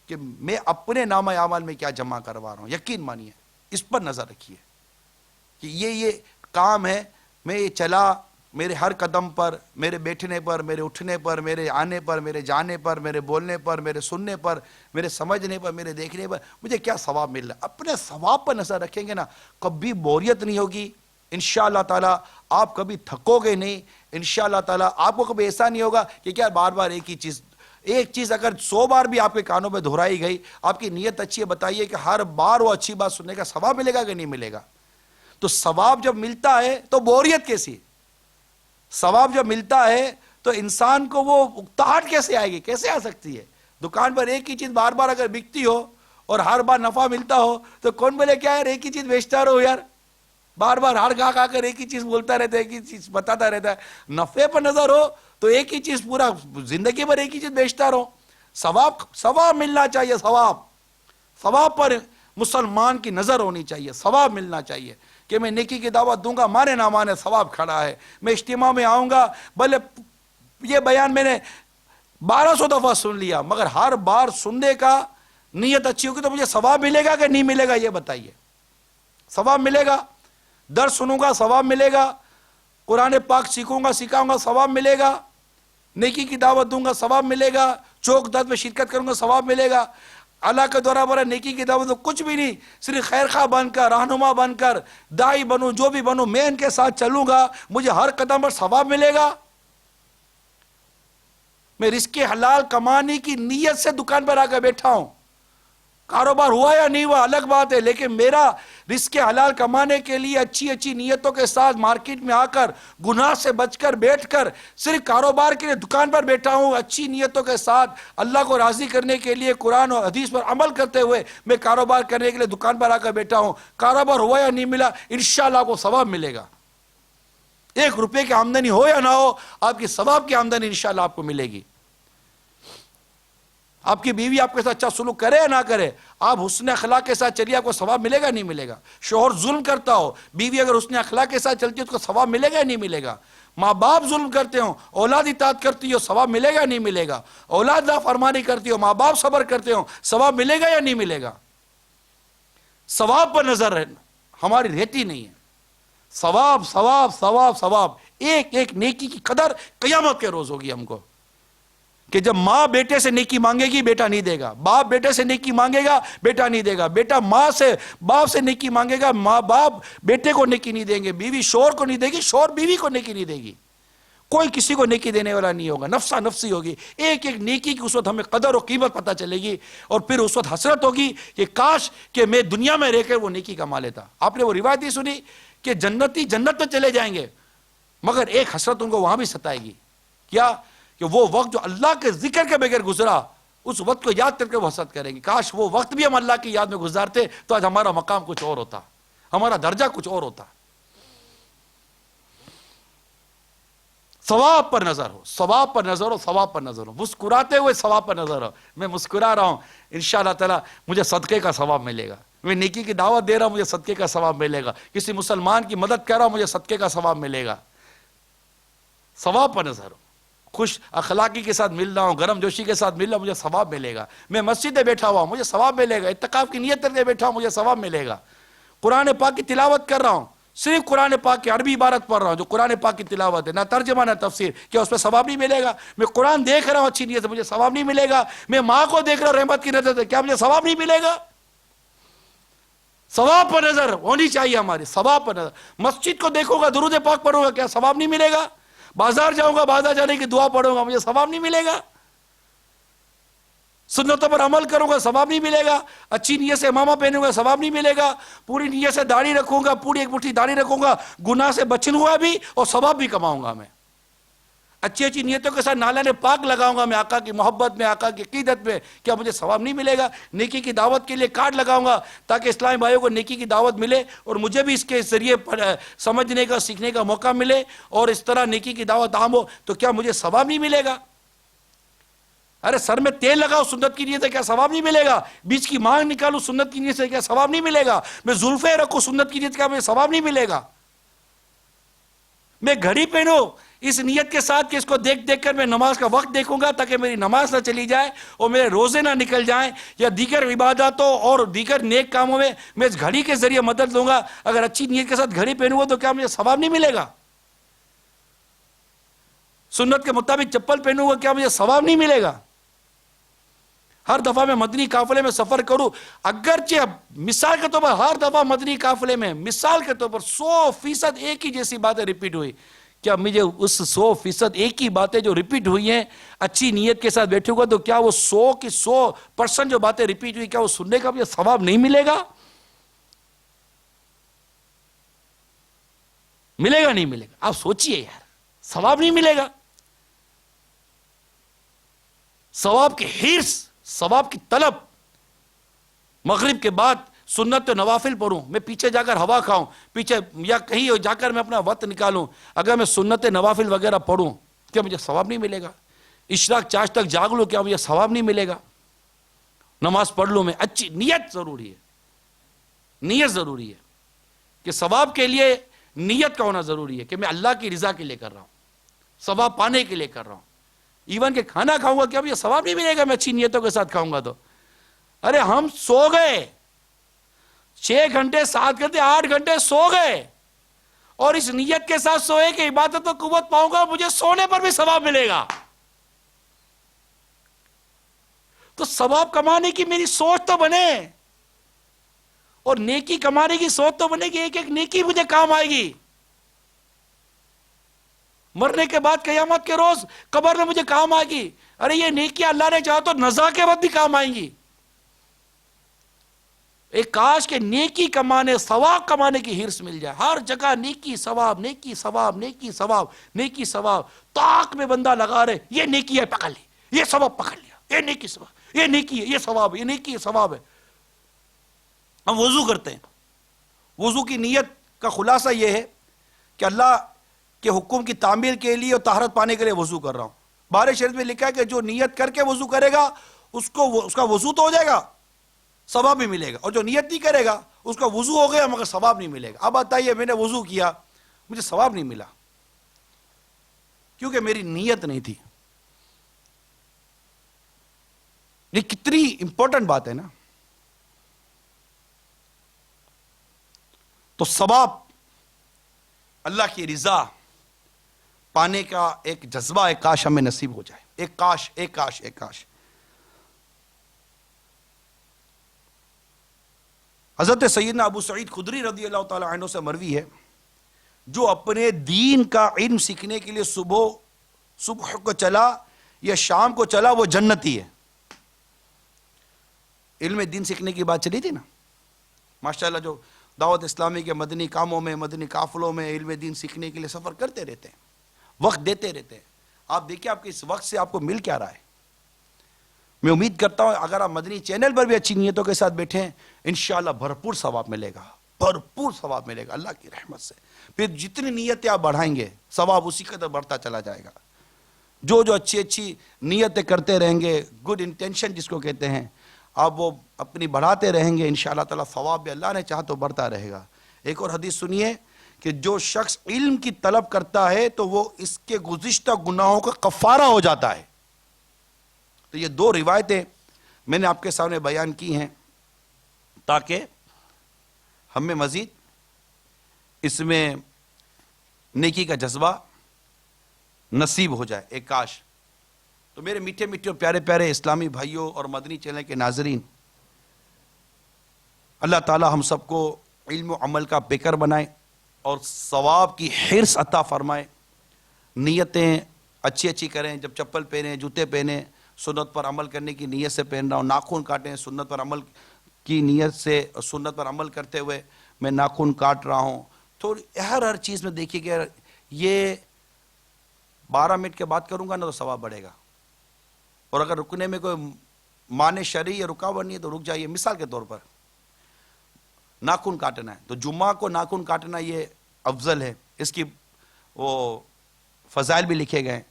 کہ میں اپنے نامہ اعمال میں کیا جمع کروا رہا ہوں. یقین مانیے اس پر نظر رکھیے کہ یہ کام ہے، میں یہ چلا، میرے ہر قدم پر، میرے بیٹھنے پر، میرے اٹھنے پر، میرے آنے پر، میرے جانے پر، میرے بولنے پر، میرے سننے پر، میرے سمجھنے پر، میرے دیکھنے پر مجھے کیا ثواب مل رہا ہے. اپنے ثواب پر نظر رکھیں گے نا، کبھی بوریت نہیں ہوگی انشاءاللہ تعالیٰ. آپ کبھی تھکو گے نہیں انشاءاللہ تعالیٰ. آپ کو کبھی ایسا نہیں ہوگا کہ کیا بار بار ایک ہی چیز ایک چیز اگر 100 بار بھی آپ کے کانوں میں دہرائی گئی، آپ کی نیت اچھی ہے، بتائیے کہ ہر بار وہ اچھی بات سننے کا ثواب ملے گا کہ نہیں ملے گا؟ تو ثواب جب ملتا ہے تو بوریت کیسی؟ ثواب جب ملتا ہے تو انسان کو وہ اکتاہٹ کیسے آئے گی؟ کیسے آ سکتی ہے؟ دکان پر ایک ہی چیز بار بار اگر بکتی ہو اور ہر بار نفع ملتا ہو تو کون بولے کیا یار ایک ہی چیز بیچتا رہو یار، بار بار ہر گاہک آ کر ایک ہی چیز بولتا رہتا ہے، ایک ہی چیز بتاتا رہتا ہے۔ نفع پر نظر ہو تو ایک ہی چیز پورا زندگی بھر ایک ہی چیز بیچتا رہو۔ ثواب ملنا چاہیے، ثواب پر مسلمان کی نظر ہونی چاہیے، ثواب ملنا چاہیے کہ میں نیکی کی دعوت دوں گا، مانے نہ مانے ثواب کھڑا ہے۔ میں اجتماع میں آؤں گا، بھلے یہ بیان میں نے 1200 دفعہ سن لیا، مگر ہر بار سننے کا نیت اچھی ہوگی تو مجھے ثواب ملے گا کہ نہیں ملے گا؟ یہ بتائیے۔ ثواب ملے گا، درس سنوں گا ثواب ملے گا، قرآن پاک سیکھوں گا سکھاؤں گا ثواب ملے گا، نیکی کی دعوت دوں گا ثواب ملے گا، چوک درد میں شرکت کروں گا ثواب ملے گا۔ اللہ کا دورہ برا نیکی کی دعوت دوں، کچھ بھی نہیں، صرف خیر خواہ بن کر، رہنما بن کر، دائی بنوں، جو بھی بنوں، میں ان کے ساتھ چلوں گا، مجھے ہر قدم پر ثواب ملے گا۔ میں رزق حلال کمانے کی نیت سے دکان پر آ کر بیٹھا ہوں، کاروبار ہوا یا نہیں ہوا الگ بات ہے، لیکن میرا رزق حلال کمانے کے لیے اچھی اچھی نیتوں کے ساتھ مارکیٹ میں آ کر گناہ سے بچ کر بیٹھ کر صرف کاروبار کے لیے دکان پر بیٹھا ہوں، اچھی نیتوں کے ساتھ اللہ کو راضی کرنے کے لیے قرآن اور حدیث پر عمل کرتے ہوئے میں کاروبار کرنے کے لیے دکان پر آ کر بیٹھا ہوں۔ کاروبار ہوا یا نہیں ملا، انشاءاللہ آپ کو ثواب ملے گا۔ 1 روپے کی آمدنی ہو یا نہ ہو، آپ کی ثواب کی آمدنی انشاءاللہ آپ کو ملے گی۔ آپ کی بیوی آپ کے ساتھ اچھا سلوک کرے یا نہ کرے، آپ حسن اخلاق کے ساتھ چلیے، آپ کو ثواب ملے گا نہیں ملے گا؟ شوہر ظلم کرتا ہو، بیوی اگر حسن اخلاق کے ساتھ چلتی ہے، اس کو ثواب ملے گا یا نہیں ملے گا؟ ماں باپ ظلم کرتے ہوں، اولاد اطاعت کرتی ہو، ثواب ملے گا نہیں ملے گا؟ اولاد نافرمانی کرتی ہو، ماں باپ صبر کرتے ہوں، ثواب ملے گا یا نہیں ملے گا؟ ثواب پر نظر ہماری رہتی نہیں ہے۔ ثواب ثواب ثواب ثواب، ایک ایک نیکی کی قدر قیامت کے روز ہوگی ہم کو، کہ جب ماں بیٹے سے نیکی مانگے گی بیٹا نہیں دے گا، باپ بیٹے سے نیکی مانگے گا بیٹا نہیں دے گا، بیٹا ماں سے باپ سے نیکی مانگے گا، ماں باپ بیٹے کو نیکی نہیں دیں گے، بیوی شوہر کو نہیں دے گی، شوہر بیوی کو نیکی نہیں دے گی، کوئی کسی کو نیکی دینے والا نہیں ہوگا، نفسا نفسی ہوگی۔ ایک ایک نیکی کی اس وقت ہمیں قدر و قیمت پتہ چلے گی، اور پھر اس وقت حسرت ہوگی کہ کاش کہ میں دنیا میں رہ کر وہ نیکی کما لیتا۔ آپ نے وہ روایت ہی سنی کہ جنتی جنت میں چلے جائیں گے، مگر ایک حسرت ان کو وہاں بھی ستائے گی، کیا؟ کہ وہ وقت جو اللہ کے ذکر کے بغیر گزرا، اس وقت کو یاد کر کے وہ حسرت کریں گے، کاش وہ وقت بھی ہم اللہ کی یاد میں گزارتے تو آج ہمارا مقام کچھ اور ہوتا، ہمارا درجہ کچھ اور ہوتا۔ ثواب پر نظر ہو، ثواب پر نظر ہو، ثواب پر نظر ہو، مسکراتے ہوئے ثواب پر نظر ہو۔ میں مسکرا رہا ہوں، انشاءاللہ تعالی مجھے صدقے کا ثواب ملے گا، میں نیکی کی دعوت دے رہا ہوں، مجھے صدقے کا ثواب ملے گا، کسی مسلمان کی مدد کر رہا ہوں، مجھے صدقے کا ثواب ملے گا۔ ثواب پر نظر ہو، خوش اخلاقی کے ساتھ مل رہا ہوں، گرم جوشی کے ساتھ مل رہا ہوں، مجھے ثواب ملے گا۔ میں مسجد میں بیٹھا ہوا ہوں، مجھے ثواب ملے گا۔ اعتکاف کی نیت کر کے بیٹھا ہوں، مجھے ثواب ملے گا۔ قرآن پاک کی تلاوت کر رہا ہوں، صرف قرآن پاک کی عربی عبارت پڑھ رہا ہوں جو قرآن پاک کی تلاوت ہے، نہ ترجمہ نہ تفسیر، کیا اس پہ ثواب نہیں ملے گا؟ میں قرآن دیکھ رہا ہوں اچھی نیت سے، مجھے ثواب نہیں ملے گا؟ میں ماں کو دیکھ رہا ہوں رحمت کی نظر سے، کیا مجھے ثواب نہیں ملے گا؟ ثواب پر نظر ہونی چاہیے ہماری، ثواب پر نظر۔ مسجد کو دیکھوں گا، درود پاک پڑھوں گا، کیا ثواب نہیں ملے گا؟ بازار جاؤں گا، بازار جانے کی دعا پڑھوں گا، مجھے ثواب نہیں ملے گا؟ سنتوں پر عمل کروں گا، ثواب نہیں ملے گا؟ اچھی نیت سے امامہ پہنوں گا، ثواب نہیں ملے گا؟ پوری نیت سے داڑھی رکھوں گا، پوری ایک مٹھی داڑھی رکھوں گا، گناہ سے بچوں گا بھی اور ثواب بھی کماؤں گا میں۔ اچھی اچھی نیتوں کے ساتھ نالان پاک لگاؤں گا میں آقا کی محبت میں، آقا کی عقیدت میں، کیا مجھے ثواب نہیں ملے گا؟ نیکی کی دعوت کے لیے کارڈ لگاؤں گا تاکہ اسلامی بھائیوں کو نیکی کی دعوت ملے اور مجھے بھی اس کے ذریعے سمجھنے کا سیکھنے کا موقع ملے اور اس طرح نیکی کی دعوت عام ہو، تو کیا مجھے ثواب نہیں ملے گا؟ ارے سر میں تیل لگاؤ سنت کی نیت سے، کیا ثواب نہیں ملے گا؟ بیچ کی مانگ نکالوں سنت کی نیت سے، کیا ثواب نہیں ملے گا؟ میں زلفیں رکھوں سنت کی نیت سے، کیا مجھے ثواب نہیں ملے گا؟ میں گھڑی پہنوں اس نیت کے ساتھ کہ اس کو دیکھ دیکھ کر میں نماز کا وقت دیکھوں گا تاکہ میری نماز نہ چلی جائے اور میرے روزے نہ نکل جائیں، یا دیگر عباداتوں اور دیگر نیک کاموں میں میں اس گھڑی کے ذریعے مدد لوں گا، اگر اچھی نیت کے ساتھ گھڑی پہنوں گا تو کیا مجھے ثواب نہیں ملے گا؟ سنت کے مطابق چپل پہنوں گا، کیا مجھے ثواب نہیں ملے گا؟ ہر دفعہ میں مدنی قافلے میں سفر کروں، اگرچہ مثال کے طور پر ہر دفعہ مدنی قافلے میں مثال کے طور پر 100% ایک ہی جیسی باتیں ریپیٹ ہوئی، کیا مجھے اس 100% ایک ہی باتیں جو ریپیٹ ہوئی ہیں اچھی نیت کے ساتھ بیٹھے ہوگا تو کیا وہ 100% جو باتیں ریپیٹ ہوئی کیا وہ سننے کا مجھے ثواب نہیں ملے گا؟ ملے گا نہیں ملے گا؟ آپ سوچئے یار، ثواب نہیں ملے گا. ثواب کی حرص، ثواب کی طلب. مغرب کے بعد سنت و نوافل پڑھوں، میں پیچھے جا کر ہوا کھاؤں، پیچھے یا کہیں جا کر میں اپنا وقت نکالوں، اگر میں سنت نوافل وغیرہ پڑھوں کیا مجھے ثواب نہیں ملے گا؟ اشراق چاش تک جاگ لوں کیا مجھے ثواب نہیں ملے گا؟ نماز پڑھ لوں میں، اچھی نیت ضروری ہے. نیت ضروری ہے کہ ثواب کے لیے نیت کا ہونا ضروری ہے کہ میں اللہ کی رضا کے لیے کر رہا ہوں، ثواب پانے کے لیے کر رہا ہوں. ایون کہ کھانا کھاؤں گا کیا مجھے ثواب نہیں ملے گا میں اچھی نیتوں کے ساتھ کھاؤں گا تو؟ ارے ہم سو گئے 6 گھنٹے 7 گھنٹے 8 گھنٹے سو گئے اور اس نیت کے ساتھ سوئے کہ عبادت و قوت پاؤں گا، مجھے سونے پر بھی ثواب ملے گا. تو ثواب کمانے کی میری سوچ تو بنے اور نیکی کمانے کی سوچ تو بنے کہ ایک ایک نیکی مجھے کام آئے گی. مرنے کے بعد قیامت کے روز قبر میں مجھے کام آئے گی. ارے یہ نیکی اللہ نے چاہا تو نزا کے وقت بھی کام آئیں گی. ایک کاش کے نیکی کمانے، ثواب کمانے کی حرص مل جائے. ہر جگہ نیکی ثواب، نیکی ثواب، نیکی ثواب، نیکی ثواب. طاق میں بندہ لگا رہے یہ نیکی ہے پکڑ لی، یہ ثواب پکڑ لیا، یہ نیکی ثواب، یہ نیکی ہے، یہ ثواب، یہ نیکی ہے ثواب ہے. ہم وضو کرتے ہیں، وضو کی نیت کا خلاصہ یہ ہے کہ اللہ کے حکم کی تعمیل کے لیے اور طہارت پانے کے لیے وضو کر رہا ہوں. بارے شریعت میں لکھا ہے کہ جو نیت کر کے وضو کرے گا اس کا وضو تو ہو جائے گا، ثواب بھی ملے گا، اور جو نیت نہیں کرے گا اس کا وضو ہو گیا مگر ثواب نہیں ملے گا. اب بتائیے میں نے وضو کیا مجھے ثواب نہیں ملا کیونکہ میری نیت نہیں تھی. یہ کتنی امپورٹنٹ بات ہے نا. تو ثواب، اللہ کی رضا پانے کا ایک جذبہ ایک کاش ہمیں نصیب ہو جائے. ایک کاش، ایک کاش، ایک کاش. حضرت سیدنا ابو سعید خدری رضی اللہ تعالی عنہ سے مروی ہے جو اپنے دین کا علم سیکھنے کے لیے صبح کو چلا یا شام کو چلا وہ جنتی ہے. علم دین سیکھنے کی بات چلی تھی نا ماشاءاللہ. جو دعوت اسلامی کے مدنی کاموں میں، مدنی قافلوں میں علم دین سیکھنے کے لیے سفر کرتے رہتے ہیں، وقت دیتے رہتے ہیں. آپ دیکھیں آپ کے اس وقت سے آپ کو مل کیا رہا ہے. میں امید کرتا ہوں اگر آپ مدنی چینل پر بھی اچھی نیتوں کے ساتھ بیٹھے ہیں انشاءاللہ بھرپور ثواب ملے گا، بھرپور ثواب ملے گا اللہ کی رحمت سے. پھر جتنی نیتیں آپ بڑھائیں گے ثواب اسی قدر بڑھتا چلا جائے گا. جو اچھی نیتیں کرتے رہیں گے، گڈ انٹینشن جس کو کہتے ہیں، آپ وہ اپنی بڑھاتے رہیں گے انشاءاللہ تعالیٰ ثواب بھی اللہ نے چاہا تو بڑھتا رہے گا. ایک اور حدیث سنیے کہ جو شخص علم کی طلب کرتا ہے تو وہ اس کے گزشتہ گناہوں کا کفارہ ہو جاتا ہے. تو یہ 2 روایتیں میں نے آپ کے سامنے بیان کی ہیں تاکہ ہمیں مزید اس میں نیکی کا جذبہ نصیب ہو جائے. ایک کاش. تو میرے میٹھے میٹھے اور پیارے پیارے اسلامی بھائیوں اور مدنی چینل کے ناظرین، اللہ تعالی ہم سب کو علم و عمل کا پیکر بنائے اور ثواب کی حرص عطا فرمائے. نیتیں اچھی اچھی کریں، جب چپل پہنیں، جوتے پہنیں سنت پر عمل کرنے کی نیت سے پہن رہا ہوں. ناخن کاٹیں سنت پر عمل کی نیت سے، سنت پر عمل کرتے ہوئے میں ناخن کاٹ رہا ہوں. تو ہر چیز میں دیکھیے کہ یہ 12 منٹ کے بعد کروں گا نا تو ثواب بڑھے گا، اور اگر رکنے میں کوئی معنی شرعی یا رکاوٹ نہیں ہے تو رک جائیے. مثال کے طور پر ناخن کاٹنا ہے تو جمعہ کو ناخن کاٹنا یہ افضل ہے، اس کی وہ فضائل بھی لکھے گئے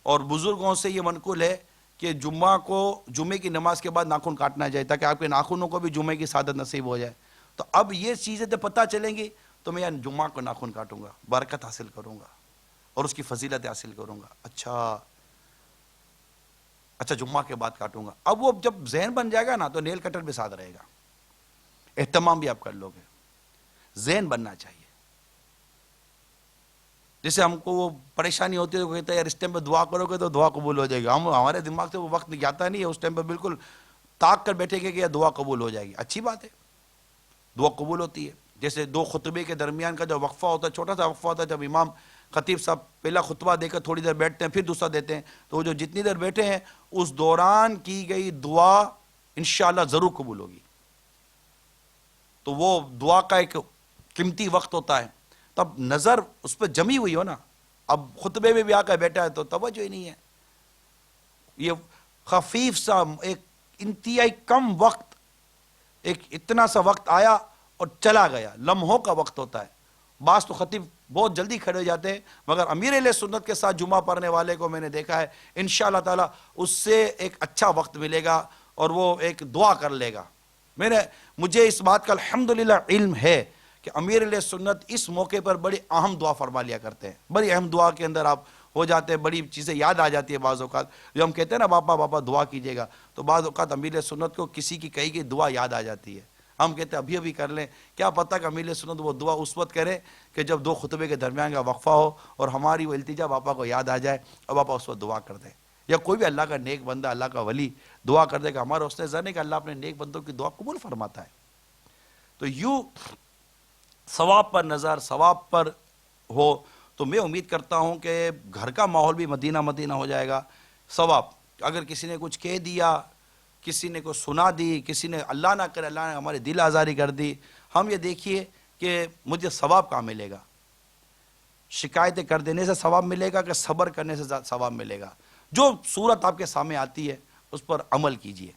اور بزرگوں سے یہ منقول ہے کہ جمعہ کو جمعے کی نماز کے بعد ناخن کاٹنا جائے تاکہ آپ کے ناخنوں کو بھی جمعے کی سعادت نصیب ہو جائے. تو اب یہ چیزیں تو پتہ چلیں گی تو میں جمعہ کو ناخن کاٹوں گا، برکت حاصل کروں گا اور اس کی فضیلت حاصل کروں گا. اچھا جمعہ کے بعد کاٹوں گا. اب وہ جب ذہن بن جائے گا نا تو نیل کٹر بھی ساتھ رہے گا، اہتمام بھی آپ کر لو گے. ذہن بننا چاہیے. جیسے ہم کو وہ پریشانی ہوتی ہے تو کہتے ہیں یار اس ٹائم پہ دعا کرو گے تو دعا قبول ہو جائے گی. ہمارے دماغ سے وہ وقت جاتا نہیں ہے، اس ٹائم پہ بالکل تاک کر بیٹھے گے کہ دعا قبول ہو جائے گی. اچھی بات ہے، دعا قبول ہوتی ہے. جیسے 2 خطبے کے درمیان کا جو وقفہ ہوتا ہے، چھوٹا سا وقفہ ہوتا ہے، جب امام خطیب صاحب پہلا خطبہ دے کر تھوڑی دیر بیٹھتے ہیں، پھر دوسرا دیتے ہیں، تو وہ جو جتنی دیر بیٹھے ہیں اس دوران کی گئی دعا انشاءاللہ ضرور قبول ہوگی. تو وہ دعا کا ایک قیمتی وقت ہوتا ہے. تب نظر اس پہ جمی ہوئی ہو نا، اب خطبے میں بھی آ کر بیٹھا ہے تو توجہ ہی نہیں ہے. یہ خفیف سا ایک انتہائی کم وقت، ایک اتنا سا وقت آیا اور چلا گیا، لمحوں کا وقت ہوتا ہے. بعض تو خطیب بہت جلدی کھڑے ہو جاتے ہیں، مگر امیر اہل سنت کے ساتھ جمعہ پڑھنے والے کو میں نے دیکھا ہے انشاءاللہ تعالی اس سے ایک اچھا وقت ملے گا اور وہ ایک دعا کر لے گا. مجھے اس بات کا الحمدللہ علم ہے کہ امیر اہل سنت اس موقع پر بڑی اہم دعا فرما لیا کرتے ہیں. بڑی اہم دعا کے اندر آپ ہو جاتے ہیں، بڑی چیزیں یاد آ جاتی ہے. بعض اوقات جو ہم کہتے ہیں نا باپا دعا کیجیے گا، تو بعض اوقات امیر اہل سنت کو کسی کی کہی گئی دعا یاد آ جاتی ہے. ہم کہتے ہیں ابھی کر لیں، کیا پتہ کہ امیر اہل سنت وہ دعا اس وقت کرے کہ جب دو خطبے کے درمیان کا وقفہ ہو اور ہماری وہ التجا باپا کو یاد آ جائے اور باپا اس وقت دعا کر دے. یا کوئی بھی اللہ کا نیک بندہ، اللہ کا ولی دعا کر دے کہ ہمارا حسن ظن ہے کہ اللہ اپنے نیک بندوں کی دعا قبول فرماتا ہے. تو یوں ثواب پر نظر، ثواب پر ہو تو میں امید کرتا ہوں کہ گھر کا ماحول بھی مدینہ مدینہ ہو جائے گا. ثواب اگر کسی نے کچھ کہہ دیا، کسی نے کو سنا دی، کسی نے اللہ نہ کرے اللہ نے ہمارے دل آزاری کر دی، ہم یہ دیکھیے کہ مجھے ثواب کہاں ملے گا. شکایتیں کر دینے سے ثواب ملے گا کہ صبر کرنے سے ثواب ملے گا. جو صورت آپ کے سامنے آتی ہے اس پر عمل کیجئے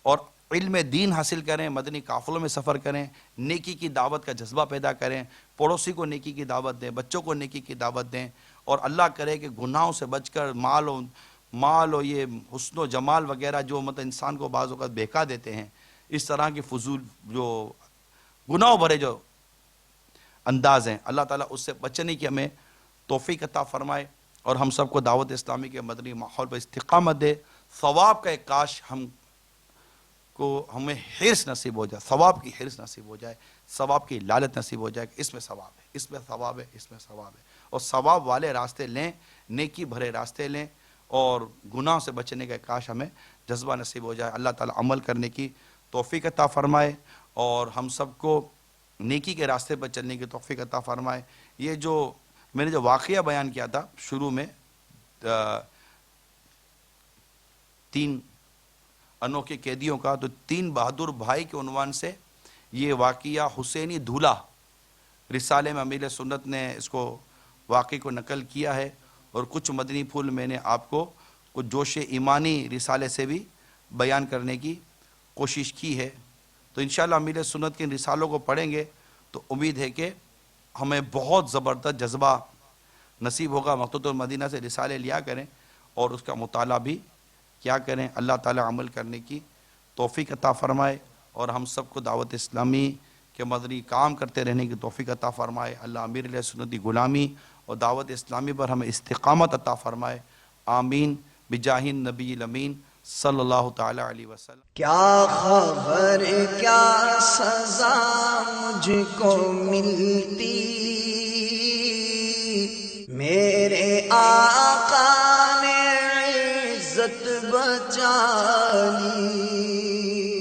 اور علم دین حاصل کریں، مدنی قافلوں میں سفر کریں، نیکی کی دعوت کا جذبہ پیدا کریں، پڑوسی کو نیکی کی دعوت دیں، بچوں کو نیکی کی دعوت دیں، اور اللہ کرے کہ گناہوں سے بچ کر مال و یہ حسن و جمال وغیرہ جو مطلب انسان کو بعض اوقات بہکا دیتے ہیں، اس طرح کی فضول جو گناہ بھرے جو انداز ہیں، اللہ تعالیٰ اس سے بچنے کی ہمیں توفیق عطا فرمائے اور ہم سب کو دعوت اسلامی کے مدنی ماحول پر استقامت دے. ثواب کا ایک کاش ہمیں حرص نصیب ہو جائے، ثواب کی حرص نصیب ہو جائے، ثواب کی لالچ نصیب ہو جائے کہ اس میں ثواب ہے، اس میں ثواب ہے، اس میں ثواب ہے. اور ثواب والے راستے لیں، نیکی بھرے راستے لیں اور گناہ سے بچنے کا کاش ہمیں جذبہ نصیب ہو جائے. اللہ تعالیٰ عمل کرنے کی توفیق عطا فرمائے اور ہم سب کو نیکی کے راستے پر چلنے کی توفیق عطا فرمائے. یہ جو میں نے جو واقعہ بیان کیا تھا شروع میں 3 انوکھے قیدیوں کا، تو 3 بہادر بھائی کے عنوان سے یہ واقعہ حسینی دھولا رسالے میں امیر سنت نے اس کو واقعے کو نقل کیا ہے، اور کچھ مدنی پھول میں نے آپ کو کچھ جوش ایمانی رسالے سے بھی بیان کرنے کی کوشش کی ہے. تو انشاءاللہ امیر سنت کے ان رسالوں کو پڑھیں گے تو امید ہے کہ ہمیں بہت زبردست جذبہ نصیب ہوگا. مقتوط المدینہ سے رسالے لیا کریں اور اس کا مطالعہ بھی کیا کریں. اللہ تعالیٰ عمل کرنے کی توفیق عطا فرمائے اور ہم سب کو دعوت اسلامی کے مدنی کام کرتے رہنے کی توفیق عطا فرمائے. اللہ امیر علیہ سنت کی غلامی اور دعوت اسلامی پر ہمیں استقامت عطا فرمائے. آمین بجاہ النبی الامین صلی اللہ تعالی علیہ وسلم. کیا خبر کیا سزا مجھ کو ملتی، میرے آقا نے عزت بچا لی.